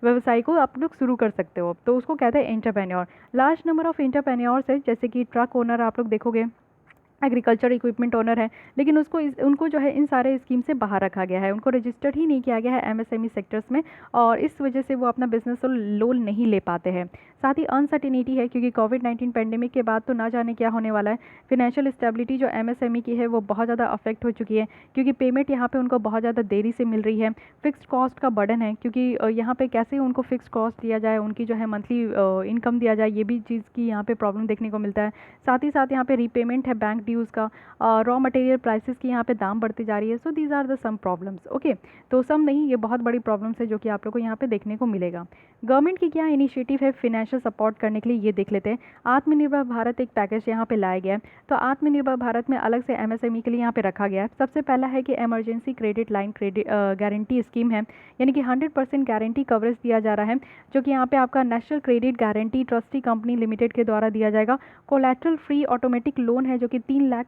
व्यवसाय को आप लोग शुरू कर सकते हो, तो उसको कहते हैं entrepreneur. Large number of entrepreneurs है, जैसे कि ट्रक ओनर आप लोग देखोगे, एग्रीकल्चर इक्विपमेंट ओनर है, लेकिन उनको जो है इन सारे स्कीम से बाहर रखा गया है, उनको रजिस्टर्ड ही नहीं किया गया है एमएसएमई सेक्टर्स में, और इस वजह से वो अपना बिजनेस लोन नहीं ले पाते हैं। साथ ही अनसर्टिनिटी है, क्योंकि कोविड-19 पेंडेमिक के बाद तो ना जाने क्या होने वाला है। फिनेंशियल स्टेबिलिटी जो एमएसएमई की है वो बहुत ज़्यादा अफेक्ट हो चुकी है, क्योंकि पेमेंट यहाँ पे उनको बहुत ज़्यादा देरी से मिल रही है। फिक्स्ड कॉस्ट का बर्डन है, क्योंकि यहाँ पे कैसे उनको फिक्स्ड कॉस्ट दिया जाए, उनकी जो है मंथली इनकम दिया जाए, ये भी चीज़ की यहाँ पे प्रॉब्लम देखने को मिलता है। साथ ही साथ यहाँ पे रीपेमेंट है बैंक ड्यूज़ का, रॉ मटेरियल प्राइसेस की यहाँ पे दाम बढ़ती जा रही है। So these are the some problems. Okay, तो सम नहीं, ये बहुत बड़ी प्रॉब्लम्स है जो कि आप लोग को यहाँ पे देखने को मिलेगा। गवर्नमेंट की क्या इनिशिएटिव है फिनेंशियल सपोर्ट करने के लिए, ये देख लेते हैं। आत्मनिर्भर भारत एक पैकेज यहाँ पे लाया गया है, तो आत्मनिर्भर भारत में अलग से एमएसएमई के लिए यहाँ पे रखा गया है। सबसे पहला है कि emergency credit line credit guarantee scheme है, यानी कि 100% गारंटी कवरेज दिया जा रहा है, जो कि यहाँ पे आपका national credit guarantee trustee company limited के द्वारा दिया जाएगा। कोलैटरल फ्री ऑटोमेटिक लोन है, जो कि 3 लाख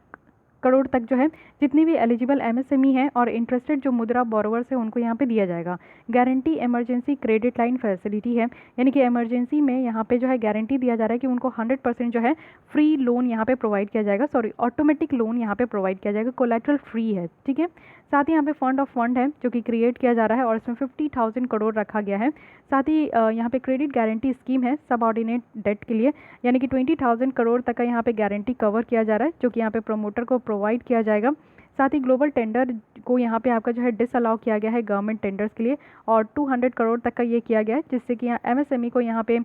करोड़ तक जो है जितनी भी एलिजिबल एमएसएमई है और इंटरेस्टेड जो मुद्रा बोरोवर्स है उनको यहाँ पे दिया जाएगा। Guarantee emergency credit line facility है, यानी कि इमरजेंसी में यहाँ पे जो है गारंटी दिया जा रहा है कि उनको 100% जो है फ्री लोन यहाँ पे प्रोवाइड किया जाएगा, सॉरी ऑटोमेटिक लोन यहाँ पे प्रोवाइड किया जाएगा, कोलैटरल फ्री है। ठीक है, साथ ही यहाँ पे फंड ऑफ फंड है जो कि क्रिएट किया जा रहा है और इसमें 50,000 करोड़ रखा गया है। साथ ही यहाँ पे क्रेडिट गारंटी स्कीम है सबऑर्डिनेट डेट के लिए, यानी कि 20,000 करोड़ तक का यहाँ पे गारंटी कवर किया जा रहा है, जो कि यहाँ पे प्रमोटर को प्रोवाइड किया जाएगा। साथ ही ग्लोबल टेंडर को यहाँ पे आपका जो है डिसअलाउ किया गया है गवर्नमेंट टेंडर्स के लिए, और 200 करोड़ तक का ये किया गया है, जिससे कि यहाँ एमएसएमई को यहाँ पे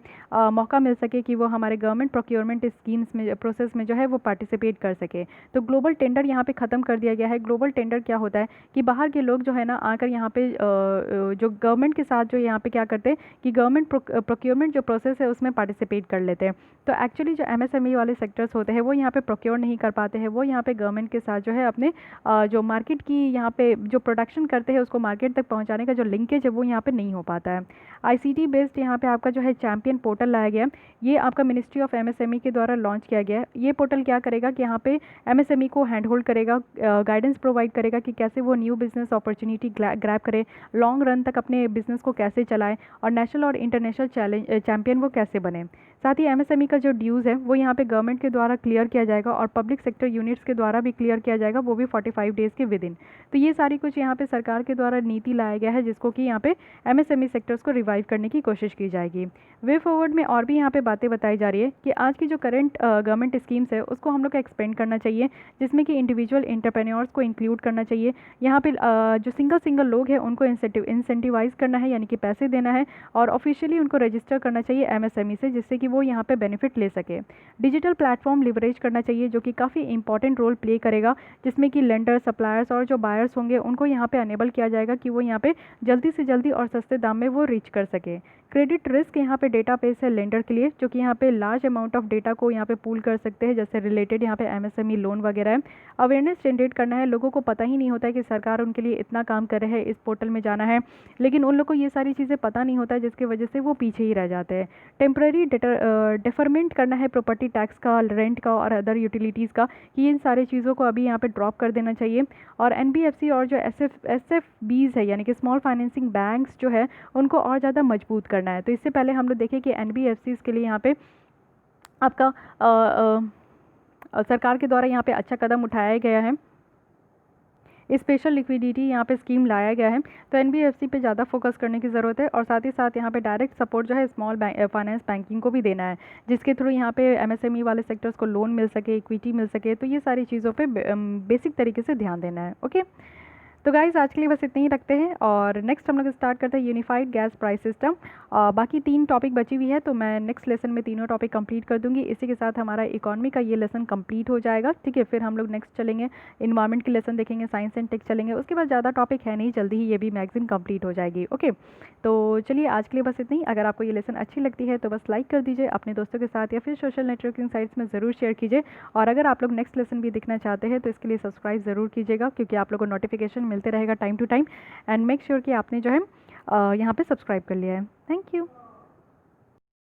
मौका मिल सके कि वो हमारे गवर्नमेंट प्रोक्योरमेंट स्कीम्स में प्रोसेस में जो है वो पार्टिसिपेट कर सके। तो ग्लोबल टेंडर यहाँ पे ख़त्म कर दिया गया है। ग्लोबल टेंडर क्या होता है कि बाहर के लोग जो है ना आकर यहाँ पे जो गवर्नमेंट के साथ जो यहाँ पे क्या करते हैं कि गवर्नमेंट प्रोक्योरमेंट जो प्रोसेस है उसमें पार्टिसिपेट कर लेते हैं। तो एक्चुअली जो एमएसएमई वाले सेक्टर्स होते हैं वो यहाँ पे प्रोक्योर नहीं कर पाते हैं, वो यहाँ पे गवर्नमेंट के साथ जो है अपने जो मार्केट की यहाँ पे जो प्रोडक्शन करते हैं उसको मार्केट तक पहुँचाने का जो लिंकेज है वो यहाँ पे नहीं हो पाता है। आईसीटी बेस्ड यहाँ पे आपका जो है चैंपियन पोर्टल लाया गया है, ये आपका मिनिस्ट्री ऑफ एमएसएमई के द्वारा लॉन्च किया गया है। ये पोर्टल क्या करेगा कि यहाँ पे एमएसएमई को हैंड होल्ड करेगा, गाइडेंस प्रोवाइड करेगा कि कैसे वो न्यू बिजनेस अपॉर्चुनिटी ग्रैब करे, लॉन्ग रन तक अपने बिजनेस को कैसे चलाए और नेशनल और इंटरनेशनल चैंपियन वो कैसे बने। साथ ही एमएसएमई का जो ड्यूज़ है वो यहाँ पे गवर्नमेंट के द्वारा क्लियर किया जाएगा और पब्लिक सेक्टर यूनिट्स के द्वारा भी क्लियर किया जाएगा, वो भी 45 डेज़ के विद इन। तो ये सारी कुछ यहाँ पे सरकार के द्वारा नीति लाया गया है जिसको कि यहाँ पे एमएसएमई सेक्टर्स को रिवाइव करने की कोशिश की जाएगी। वे फॉरवर्ड में और भी यहाँ पे बातें बताई जा रही है कि आज की जो करंट गवर्नमेंट स्कीम्स है उसको हम लोग को एक्सपेंड करना चाहिए, जिसमें कि इंडिविजुअल एंटरप्रेन्योर्स को इंक्लूड करना चाहिए। यहाँ पे जो सिंगल लोग हैं उनको इंसेंटिवाइज करना है, यानी कि पैसे देना है, और ऑफिशियली उनको रजिस्टर करना चाहिए एमएसएमई से, जिससे कि वो यहाँ पे बेनिफिट ले सके। डिजिटल प्लेटफॉर्म लिवरेज करना चाहिए जो कि काफ़ी इंपॉर्टेंट रोल प्ले करेगा, जिसमें कि लेंडर, सप्लायर्स और जो बायर्स होंगे उनको यहाँ पे अनेबल किया जाएगा कि वो यहाँ पे जल्दी से जल्दी और सस्ते दाम में वो रीच कर सके। क्रेडिट रिस्क यहाँ पे डेटाबेस है लेंडर के लिए, जो कि यहाँ पे लार्ज अमाउंट ऑफ डेटा को यहाँ पे पूल कर सकते हैं, जैसे रिलेटेड यहाँ पे एमएसएमई लोन वगैरह है। अवेयरनेस जनरेट करना है, लोगों को पता ही नहीं होता है कि सरकार उनके लिए इतना काम कर रहे हैं, इस पोर्टल में जाना है, लेकिन उन लोग को ये सारी चीज़ें पता नहीं होता है, जिसकी वजह से वो पीछे ही रह जाते हैं। टेम्प्रेरी डिफरमेंट करना है प्रॉपर्टी टैक्स का, रेंट का और अदर यूटिलिटीज़ का, कि इन सारी चीज़ों को अभी यहाँ पे ड्रॉप कर देना चाहिए। और एनबीएफसी और जो एसएफबीज है, यानी कि स्मॉल फाइनेंसिंग बैंक्स जो है, उनको और ज़्यादा मजबूत करना है। तो इससे पहले हम लोग देखें कि एनबीएफसीज के लिए यहाँ पे आपका सरकार के द्वारा यहाँ पे अच्छा कदम उठाया गया है, स्पेशल लिक्विडिटी यहाँ पे स्कीम लाया गया है। तो एनबीएफसी पे ज़्यादा फोकस करने की ज़रूरत है, और साथ ही साथ यहाँ पे डायरेक्ट सपोर्ट जो है स्मॉल फाइनेंस बैंकिंग को भी देना है, जिसके थ्रू यहाँ पे एमएसएमई वाले सेक्टर्स को लोन मिल सके, इक्विटी मिल सके। तो ये सारी चीज़ों पे बेसिक तरीके से ध्यान देना है। ओके, तो गाइज़ आज के लिए बस इतने ही रखते हैं, और नेक्स्ट हम लोग स्टार्ट करते हैं यूनिफाइड गैस प्राइस सिस्टम। बाकी 3 टॉपिक बची हुई है, तो मैं नेक्स्ट लेसन में तीनों टॉपिक कंप्लीट कर दूंगी। इसी के साथ हमारा इकोनॉमी का ये लेसन कंप्लीट हो जाएगा। ठीक है, फिर हम लोग नेक्स्ट चलेंगे इन्वायरमेंट की लेसन देखेंगे, साइंस एंड टेक चलेंगे, उसके बाद ज़्यादा टॉपिक है नहीं, जल्दी ही ये भी मैगजीन कंप्लीट हो जाएगी। ओके, तो चलिए आज के लिए बस इतनी। अगर आपको ये लेसन अच्छी लगती है तो बस लाइक कर दीजिए, अपने दोस्तों के साथ या फिर सोशल नेटवर्किंग साइट्स में ज़रूर शेयर कीजिए। और अगर आप लोग नेक्स्ट लेसन भी देखना चाहते हैं तो इसके लिए सब्सक्राइब ज़रूर कीजिएगा, क्योंकि आप लोगों को नोटिफिकेशन मिलते रहेगा time to time. And make sure कि आपने जो है यहाँ पे सब्सक्राइब कर लिया है। Thank you.